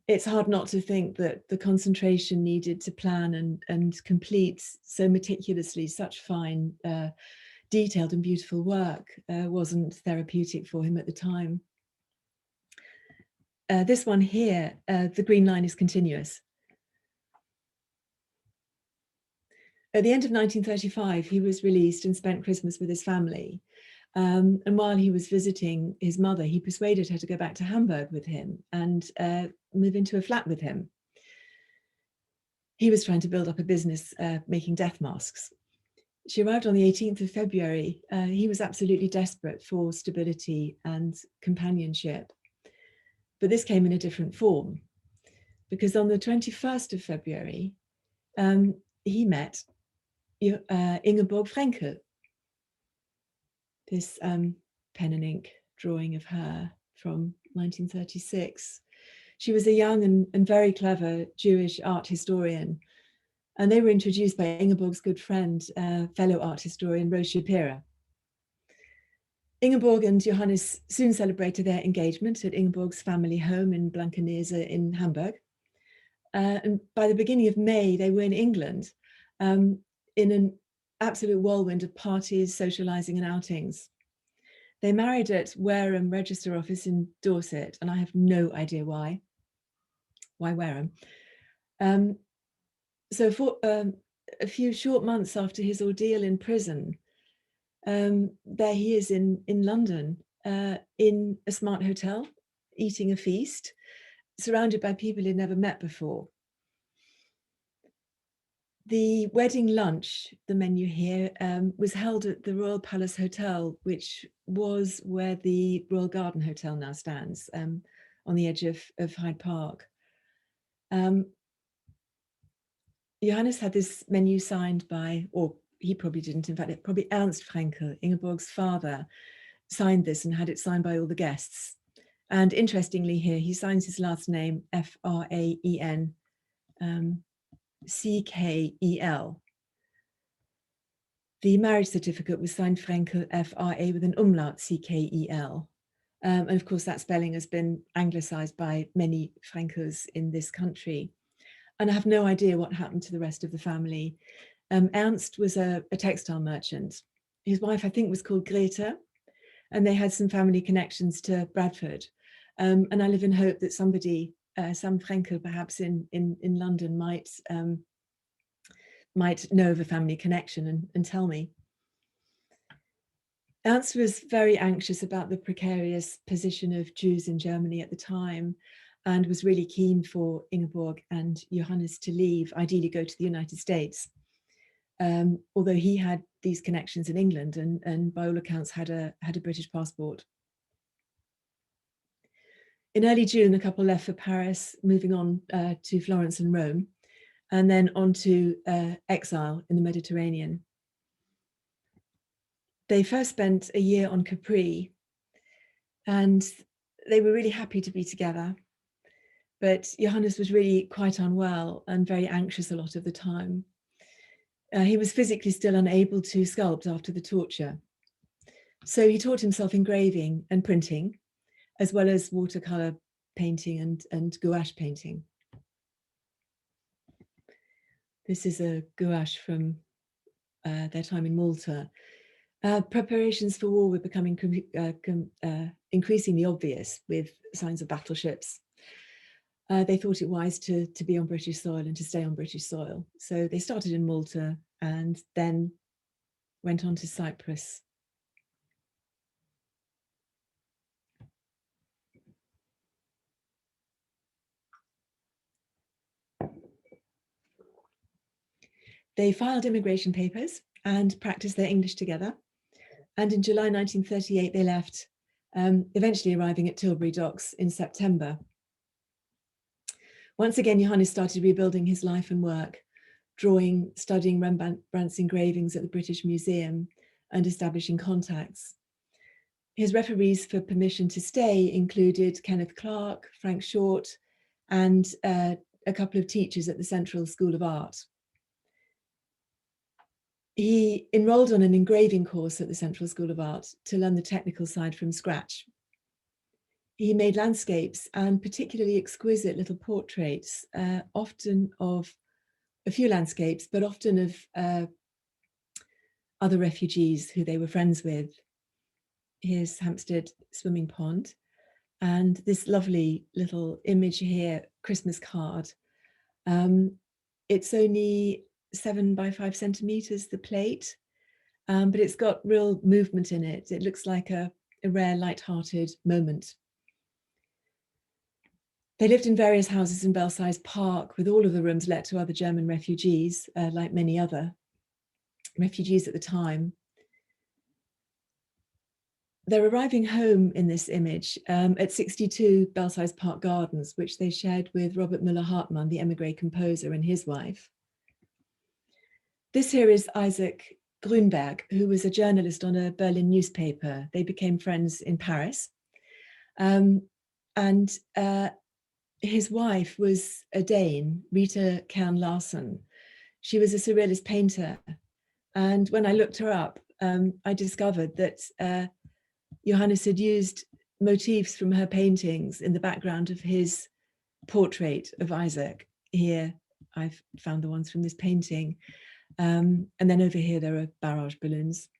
It's hard not to think that the concentration needed to plan and complete so meticulously such fine, detailed and beautiful work wasn't therapeutic for him at the time. This one here, the green line is continuous. At the end of 1935, he was released and spent Christmas with his family. And while he was visiting his mother, he persuaded her to go back to Hamburg with him and move into a flat with him. He was trying to build up a business making death masks. She arrived on the 18th of February. He was absolutely desperate for stability and companionship. But this came in a different form, because on the 21st of February, he met Ingeborg Fraenckel. This pen and ink drawing of her from 1936. She was a young and very clever Jewish art historian, and they were introduced by Ingeborg's good friend, fellow art historian Rose Shapira. Ingeborg and Johannes soon celebrated their engagement at Ingeborg's family home in Blankenese in Hamburg. And by the beginning of May, they were in England, in an absolute whirlwind of parties, socializing and outings. They married at Wareham Register Office in Dorset, and I have no idea why. Why Wareham? So for a few short months after his ordeal in prison, there he is in London, in a smart hotel, eating a feast, surrounded by people he'd never met before. The wedding lunch, the menu here, was held at the Royal Palace Hotel, which was where the Royal Garden Hotel now stands, on the edge of Hyde Park. Johannes had this menu signed by, or he probably didn't, in fact, probably Ernst Fraenckel, Ingeborg's father, signed this and had it signed by all the guests. And interestingly here, he signs his last name, Fraen, Ckel. The marriage certificate was signed Fraenckel, Fra, with an umlaut, Ckel. And of course, that spelling has been anglicized by many Fraenkels in this country. And I have no idea what happened to the rest of the family. Ernst was a textile merchant. His wife, I think, was called Greta, and they had some family connections to Bradford. And I live in hope that somebody, some Fraenckel perhaps in London might know of a family connection and tell me. Ernst was very anxious about the precarious position of Jews in Germany at the time, and was really keen for Ingeborg and Johannes to leave, ideally go to the United States. Although he had these connections in England and by all accounts had a British passport. In early June, the couple left for Paris, moving on to Florence and Rome, and then on to Exile in the Mediterranean. They first spent a year on Capri, and they were really happy to be together. But Johannes was really quite unwell and very anxious a lot of the time. He was physically still unable to sculpt after the torture. So he taught himself engraving and printing, as well as watercolor painting and gouache painting. This is a gouache from their time in Malta. Preparations for war were becoming increasingly obvious with signs of battleships. They thought it wise to be on British soil and to stay on British soil. So they started in Malta and then went on to Cyprus. They filed immigration papers and practiced their English together. And in July 1938, they left, eventually arriving at Tilbury Docks in September. Once again, Johannes started rebuilding his life and work, drawing, studying Rembrandt's engravings at the British Museum, and establishing contacts. His referees for permission to stay included Kenneth Clark, Frank Short, and a couple of teachers at the Central School of Art. He enrolled on an engraving course at the Central School of Art to learn the technical side from scratch. He made landscapes and particularly exquisite little portraits, often of a few landscapes, but often of other refugees who they were friends with. Here's Hampstead Swimming Pond, and this lovely little image here, Christmas card. It's only 7 by 5 centimeters, the plate, but it's got real movement in it. It looks like a rare light-hearted moment. They lived in various houses in Belsize Park, with all of the rooms let to other German refugees, like many other refugees at the time. They're arriving home in this image at 62 Belsize Park Gardens, which they shared with Robert Müller-Hartmann, the emigre composer, and his wife. This here is Isaac Grünberg, who was a journalist on a Berlin newspaper. They became friends in Paris. His wife was a Dane, Rita Kern Larsen. She was a surrealist painter. And when I looked her up, I discovered that Johannes had used motifs from her paintings in the background of his portrait of Isaac. Here, I've found the ones from this painting. And then over here, there are barrage balloons.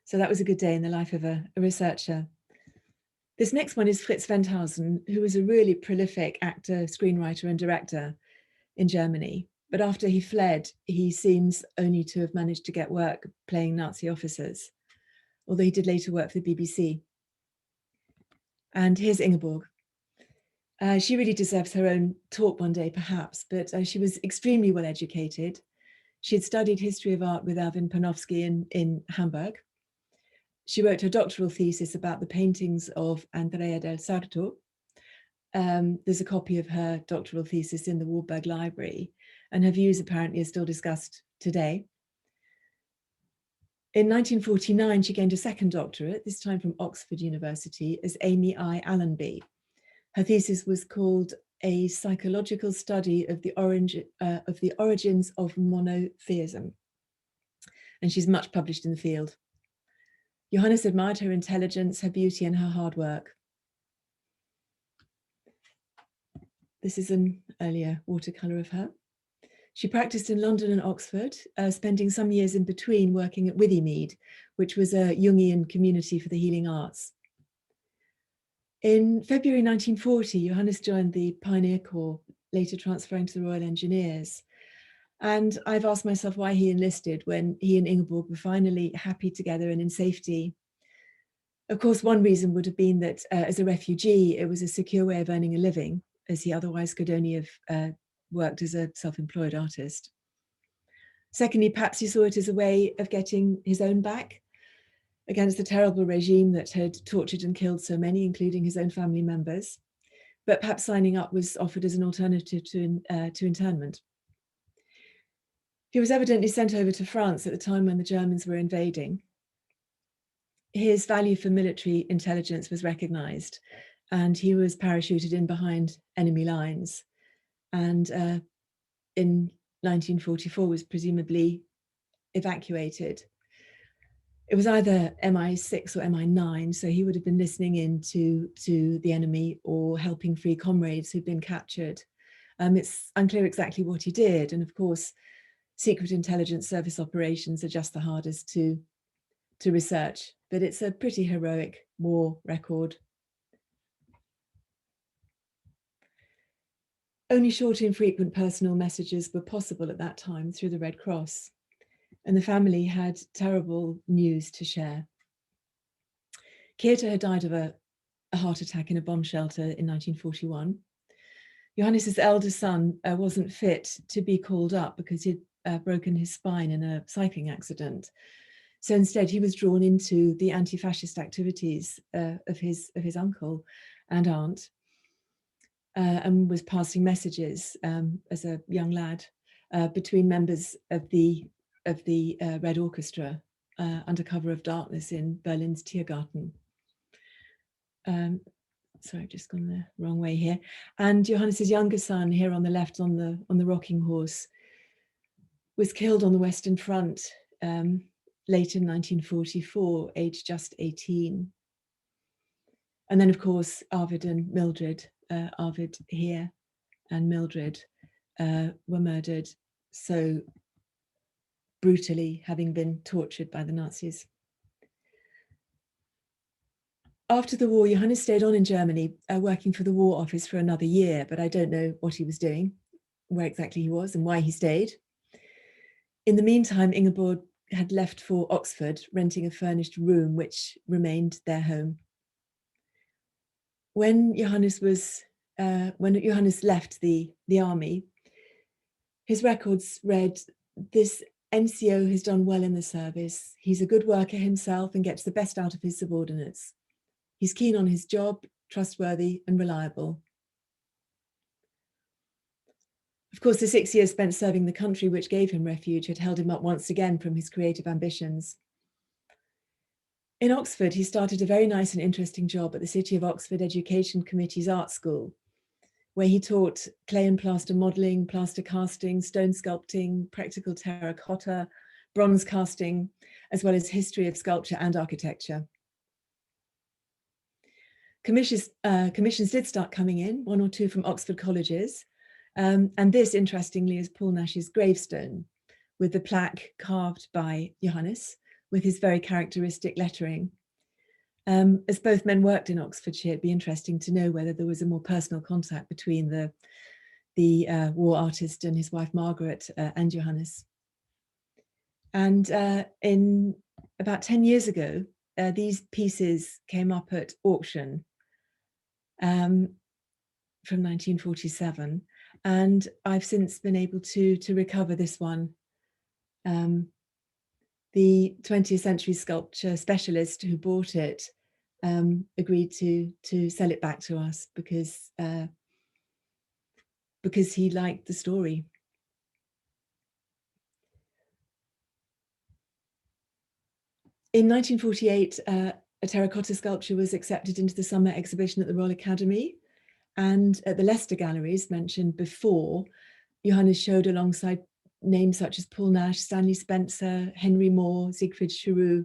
So that was a good day in the life of a researcher. This next one is Fritz Wendhausen, who was a really prolific actor, screenwriter, and director in Germany. But after he fled, he seems only to have managed to get work playing Nazi officers, although he did later work for the BBC. And here's Ingeborg. She really deserves her own talk one day, perhaps, but she was extremely well educated. She had studied history of art with Alvin Panofsky in Hamburg. She wrote her doctoral thesis about the paintings of Andrea del Sarto. There's a copy of her doctoral thesis in the Warburg Library, and her views apparently are still discussed today. In 1949, she gained a second doctorate, this time from Oxford University, as Amy I. Allenby. Her thesis was called A Psychological Study of the Origins of Monotheism, and she's much published in the field. Johannes admired her intelligence, her beauty, and her hard work. This is an earlier watercolor of her. She practiced in London and Oxford, spending some years in between working at Withymead, which was a Jungian community for the healing arts. In February 1940, Johannes joined the Pioneer Corps, later transferring to the Royal Engineers. And I've asked myself why he enlisted when he and Ingeborg were finally happy together and in safety. Of course, one reason would have been that as a refugee, it was a secure way of earning a living, as he otherwise could only have worked as a self-employed artist. Secondly, perhaps he saw it as a way of getting his own back against the terrible regime that had tortured and killed so many, including his own family members. But perhaps signing up was offered as an alternative to internment. He was evidently sent over to France at the time when the Germans were invading. His value for military intelligence was recognized, and he was parachuted in behind enemy lines. And in 1944 was presumably evacuated. It was either MI6 or MI9, so he would have been listening in to the enemy or helping free comrades who'd been captured. It's unclear exactly what he did, and of course, secret intelligence service operations are just the hardest to research, but it's a pretty heroic war record. Only short, infrequent personal messages were possible at that time through the Red Cross, and the family had terrible news to share. Kirta had died of a heart attack in a bomb shelter in 1941. Johannes's elder son wasn't fit to be called up because he'd broken his spine in a cycling accident. So instead, he was drawn into the anti-fascist activities of his uncle and aunt, and was passing messages as a young lad between members of the Red Orchestra under cover of darkness in Berlin's Tiergarten. Sorry, I've just gone the wrong way here. And Johannes's younger son, here on the left on the rocking horse, was killed on the Western Front late in 1944, aged just 18. And then, of course, Arvid and Mildred, Arvid here and Mildred were murdered so brutally, having been tortured by the Nazis. After the war, Johannes stayed on in Germany, working for the War Office for another year, but I don't know what he was doing, where exactly he was and why he stayed. In the meantime, Ingeborg had left for Oxford, renting a furnished room, which remained their home. When Johannes left the army, his records read, "This NCO has done well in the service. He's a good worker himself and gets the best out of his subordinates. He's keen on his job, trustworthy and reliable." Of course, the 6 years spent serving the country which gave him refuge had held him up once again from his creative ambitions. In Oxford, he started a very nice and interesting job at the City of Oxford Education Committee's art school, where he taught clay and plaster modelling, plaster casting, stone sculpting, practical terracotta, bronze casting, as well as history of sculpture and architecture. Commissions did start coming in, 1 or 2 from Oxford colleges. And this, interestingly, is Paul Nash's gravestone, with the plaque carved by Johannes, with his very characteristic lettering. As both men worked in Oxfordshire, it'd be interesting to know whether there was a more personal contact between the war artist and his wife Margaret and Johannes. And in about 10 years ago, these pieces came up at auction from 1947, and I've since been able to recover this one. The 20th century sculpture specialist who bought it agreed to sell it back to us because he liked the story. In 1948, a terracotta sculpture was accepted into the summer exhibition at the Royal Academy, and at the Leicester Galleries mentioned before, Johannes showed alongside names such as Paul Nash, Stanley Spencer, Henry Moore, Siegfried Giroux.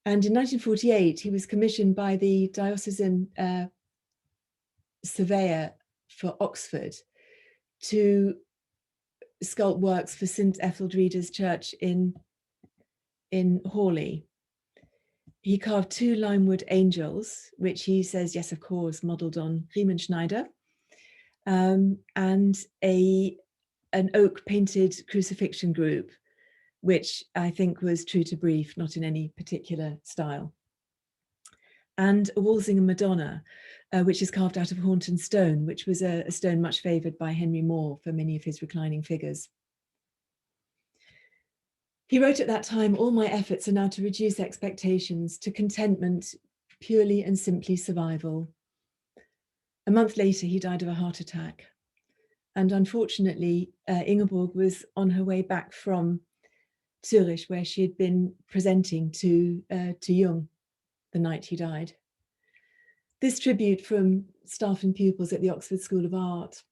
And in 1948, he was commissioned by the diocesan surveyor for Oxford to sculpt works for St. Etheldreda's church in Horley. He carved 2 limewood angels, which he says, yes, of course, modelled on Riemenschneider, and an oak painted crucifixion group, which I think was true to brief, not in any particular style. And a Walsingham Madonna, which is carved out of Hornton stone, which was a stone much favoured by Henry Moore for many of his reclining figures. He wrote at that time, "All my efforts are now to reduce expectations to contentment, purely and simply survival." A month later, he died of a heart attack. And unfortunately, Ingeborg was on her way back from Zurich, where she had been presenting to Jung the night he died. This tribute from staff and pupils at the Oxford School of Art.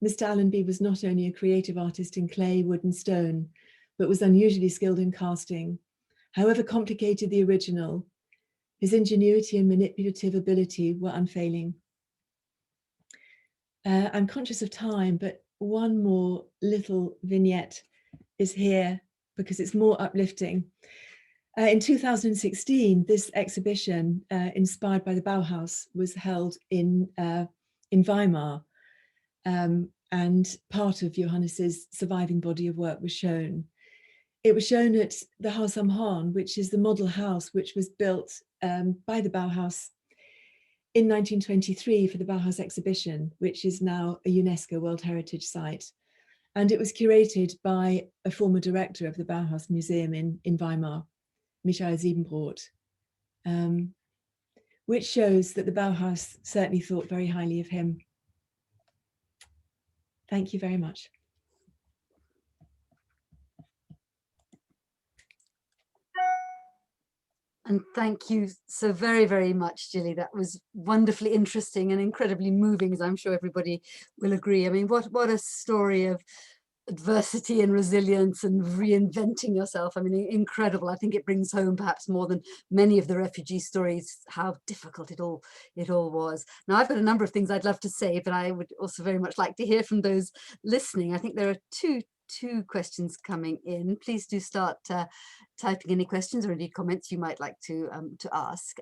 Mr. Allenby was not only a creative artist in clay, wood and stone, but was unusually skilled in casting. However complicated the original, his ingenuity and manipulative ability were unfailing. I'm conscious of time, but one more little vignette is here because it's more uplifting. In 2016, this exhibition, inspired by the Bauhaus, was held in Weimar, and part of Johannes's surviving body of work was shown. It was shown at the Haus am Hahn, which is the model house which was built by the Bauhaus in 1923 for the Bauhaus exhibition, which is now a UNESCO World Heritage Site. And it was curated by a former director of the Bauhaus Museum in Weimar, Michael Siebenbrot, which shows that the Bauhaus certainly thought very highly of him. Thank you very much. And thank you so very, very much, Jilly. That was wonderfully interesting and incredibly moving, as I'm sure everybody will agree. I mean, what a story of adversity and resilience and reinventing yourself. I mean, incredible. I think it brings home perhaps more than many of the refugee stories how difficult it all was. Now, I've got a number of things I'd love to say, but I would also very much like to hear from those listening. I think there are two questions coming in. Please do start typing any questions or any comments you might like to ask.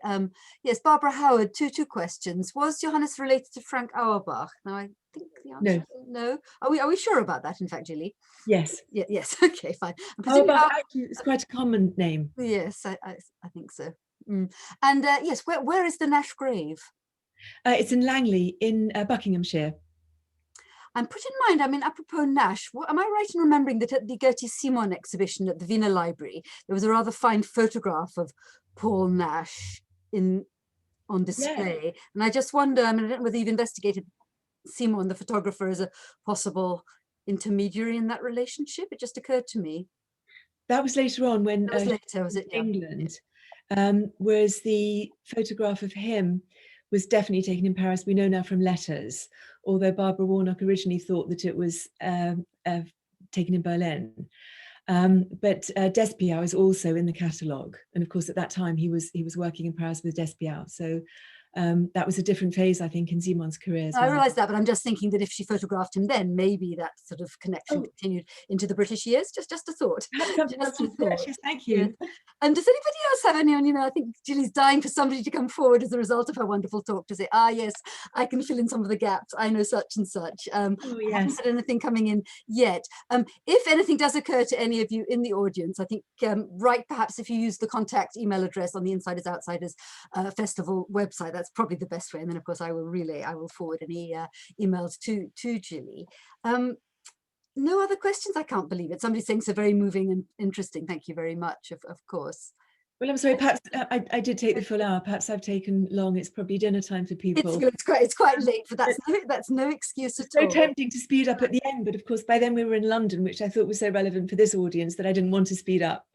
Yes, Barbara Howard, two questions. Was Johannes related to Frank Auerbach? Now, I think the answer is no. Are we sure about that, in fact, Jilly? Yes. Yeah, yes, okay, fine. Auerbach actually is quite a common name. Yes, I think so. And yes, where is the Nash grave? It's in Langley in Buckinghamshire. And put in mind, I mean, apropos Nash, am I right in remembering that at the Gertie Simon exhibition at the Wiener Library, there was a rather fine photograph of Paul Nash on display? Yeah. And I just wonder, I mean, I don't know whether you've investigated Simon, the photographer, as a possible intermediary in that relationship. It just occurred to me. That was later on when that was later, was it? England, whereas the photograph of him was definitely taken in Paris. We know now from letters, although Barbara Warnock originally thought that it was taken in Berlin. But Despiau is also in the catalogue, and of course at that time he was working in Paris with Despiau. So that was a different phase, I think, in Simon's career as well. I realise that, but I'm just thinking that if she photographed him then, maybe that sort of connection continued into the British years. Just a thought. Just a thought. Yes, thank you. Yeah. And does anybody else have anyone? You know, I think Jilly's dying for somebody to come forward as a result of her wonderful talk to say, yes, I can fill in some of the gaps. I know such and such. Yes. I haven't had anything coming in yet. If anything does occur to any of you in the audience, I think perhaps if you use the contact email address on the Insiders Outsiders Festival website, that's probably the best way. And then of course I will forward any emails to Jilly. No other questions? I can't believe it. Somebody's saying so very moving and interesting. Thank you very much, of course. Well, I'm sorry, perhaps I did take the full hour. Perhaps I've taken long. It's probably dinner time for people. It's quite late, but that's no excuse at all. So tempting to speed up at the end, but of course by then we were in London, which I thought was so relevant for this audience that I didn't want to speed up.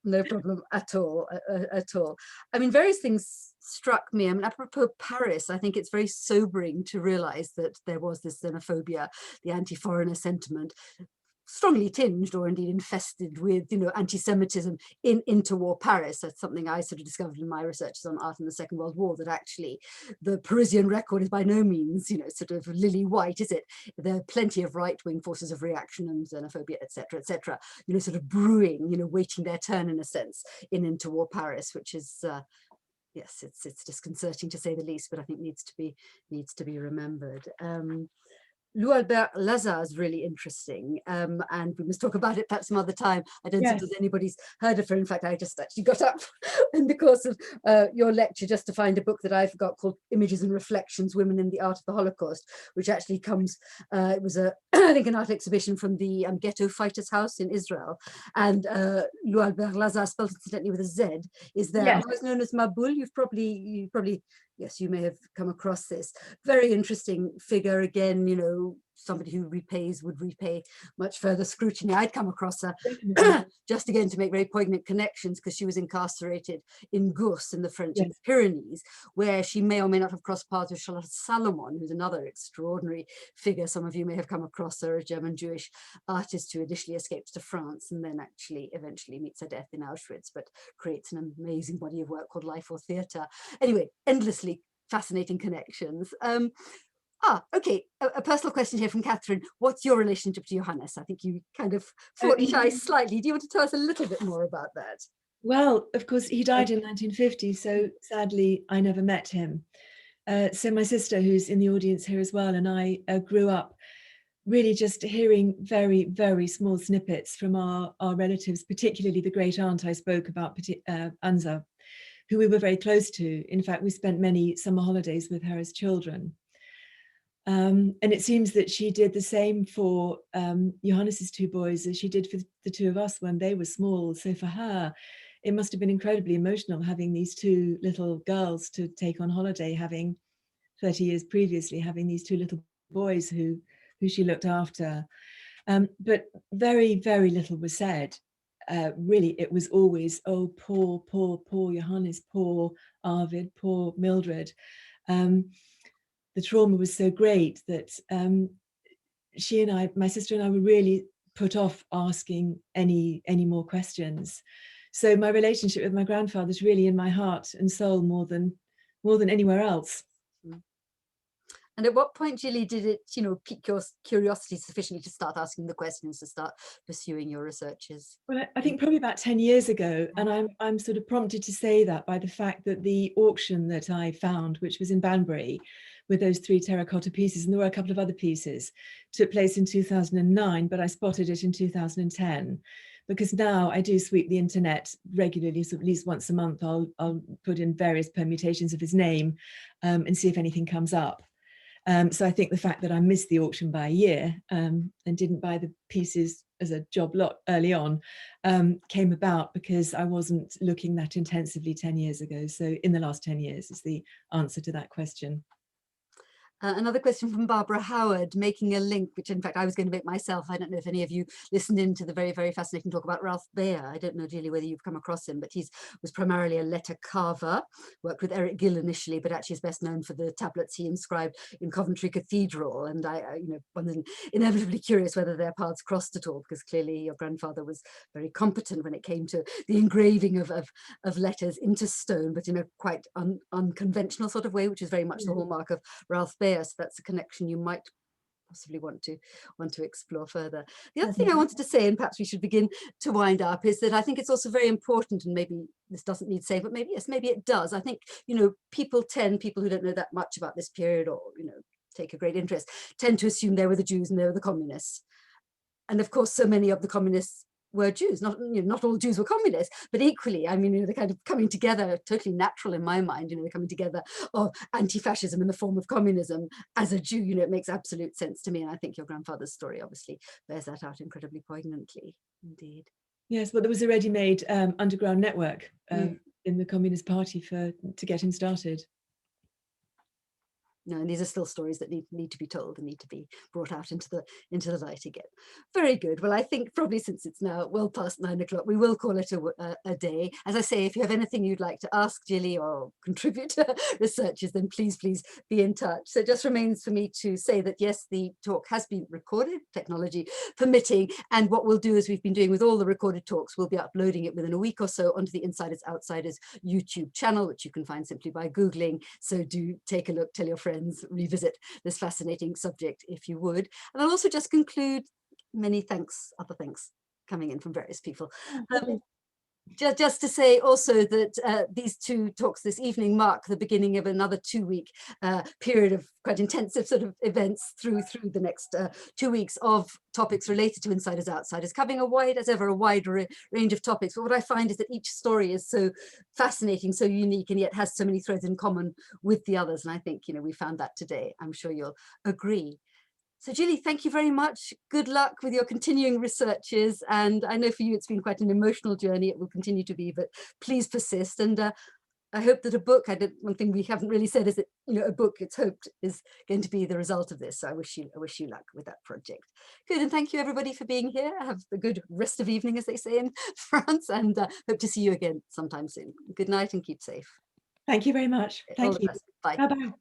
No problem at all, at all. I mean, various things struck me. I mean, apropos Paris, I think it's very sobering to realize that there was this xenophobia, the anti-foreigner sentiment, strongly tinged or indeed infested with, you know, anti-Semitism in interwar Paris. That's something I sort of discovered in my researches on art in the Second World War, that actually the Parisian record is by no means, you know, sort of lily white, is it? There are plenty of right-wing forces of reaction and xenophobia, etc., you know, sort of brewing, you know, waiting their turn in a sense in interwar Paris, which is yes, it's disconcerting to say the least, but I think needs to be remembered. Lou Albert Lazare is really interesting, and we must talk about it perhaps some other time. I don't suppose anybody's heard of her. In fact, I just actually got up in the course of your lecture just to find a book that I've got called Images and Reflections, Women in the Art of the Holocaust, which actually comes, it was I think an art exhibition from the Ghetto Fighters House in Israel, and Lou Albert Lazare, spelled incidentally with a Z, is there. Yes. Otherwise known as Maboul. You probably yes, you may have come across this. Very interesting figure, again, you know, somebody who would repay much further scrutiny. I'd come across her just again to make very poignant connections, because she was incarcerated in Gurs in the French Pyrenees, where she may or may not have crossed paths with Charlotte Salomon, who's another extraordinary figure. Some of you may have come across her, a German Jewish artist who initially escapes to France and then actually eventually meets her death in Auschwitz, but creates an amazing body of work called Life or Theatre. Anyway, endlessly fascinating connections. Okay, a personal question here from Catherine. What's your relationship to Johannes? I think you kind of fought shy slightly. Do you want to tell us a little bit more about that? Well, of course, he died in 1950, so sadly, I never met him. So my sister, who's in the audience here as well, and I grew up really just hearing very, very small snippets from our relatives, particularly the great aunt I spoke about, Anza, who we were very close to. In fact, we spent many summer holidays with her as children. And it seems that she did the same for Johannes's two boys as she did for the two of us when they were small. So for her, it must have been incredibly emotional having these two little girls to take on holiday, having 30 years previously, having these two little boys who she looked after. But very, very little was said. Really, it was always, oh, poor Johannes, poor Arvid, poor Mildred. The trauma was so great that she and I, my sister and I, were really put off asking any more questions. So my relationship with my grandfather is really in my heart and soul more than anywhere else. And at what point, Jilly, did it, you know, pique your curiosity sufficiently to start asking the questions, to start pursuing your researches? Well, I think probably about 10 years ago, and I'm sort of prompted to say that by the fact that the auction that I found, which was in Banbury, with those 3 terracotta pieces, and there were a couple of other pieces, took place in 2009, but I spotted it in 2010. Because now I do sweep the internet regularly, so at least once a month I'll put in various permutations of his name and see if anything comes up. So I think the fact that I missed the auction by a year and didn't buy the pieces as a job lot early on came about because I wasn't looking that intensively 10 years ago. So in the last 10 years is the answer to that question. Another question from Barbara Howard, making a link, which in fact I was going to make myself. I don't know if any of you listened in to the very, very fascinating talk about Ralph Baer. I don't know, Jilly, whether you've come across him, but he was primarily a letter carver, worked with Eric Gill initially, but actually is best known for the tablets he inscribed in Coventry Cathedral. And one is inevitably curious whether their paths crossed at all, because clearly your grandfather was very competent when it came to the engraving of letters into stone, but in a quite unconventional sort of way, which is very much the hallmark of Ralph Baer. So that's a connection you might possibly want to explore further. The other thing I wanted to say, and perhaps we should begin to wind up, is that I think it's also very important, and maybe this doesn't need saying, but maybe yes, maybe it does. I think, you know, people who don't know that much about this period, or, you know, take a great interest, tend to assume they were the Jews and they were the communists. And of course, so many of the communists were Jews. Not, not all Jews were communists, but equally, I mean, the kind of coming together, totally natural in my mind, the coming together of anti-fascism in the form of communism as a Jew, it makes absolute sense to me. And I think your grandfather's story obviously bears that out incredibly poignantly, indeed. Yes, but there was a ready-made underground network in the Communist Party to get him started. No, and these are still stories that need to be told and need to be brought out into the light again. Very good. Well, I think probably since it's now well past 9 o'clock, we will call it a day. As I say, if you have anything you'd like to ask Jilly or contribute to researches, then please be in touch. So it just remains for me to say that yes, the talk has been recorded, technology permitting, and what we'll do, as we've been doing with all the recorded talks, we'll be uploading it within a week or so onto the Insiders Outsiders YouTube channel, which you can find simply by Googling. So do take a look, tell your friends, revisit this fascinating subject if you would. And I'll also just conclude, many thanks, other thanks coming in from various people. Just to say also that these two talks this evening mark the beginning of another 2-week period of quite intensive sort of events through the next 2 weeks of topics related to Insiders Outsiders, covering a wide range of topics. But what I find is that each story is so fascinating, so unique, and yet has so many threads in common with the others. And I think, we found that today. I'm sure you'll agree. So Jilly, thank you very much. Good luck with your continuing researches. And I know for you, it's been quite an emotional journey. It will continue to be, but please persist. And I hope that a book, one thing we haven't really said is that, a book, it's hoped, is going to be the result of this. So I wish you luck with that project. Good. And thank you everybody for being here. Have a good rest of evening, as they say in France, and hope to see you again sometime soon. Good night and keep safe. Thank you very much. Thank you. Bye. Bye-bye.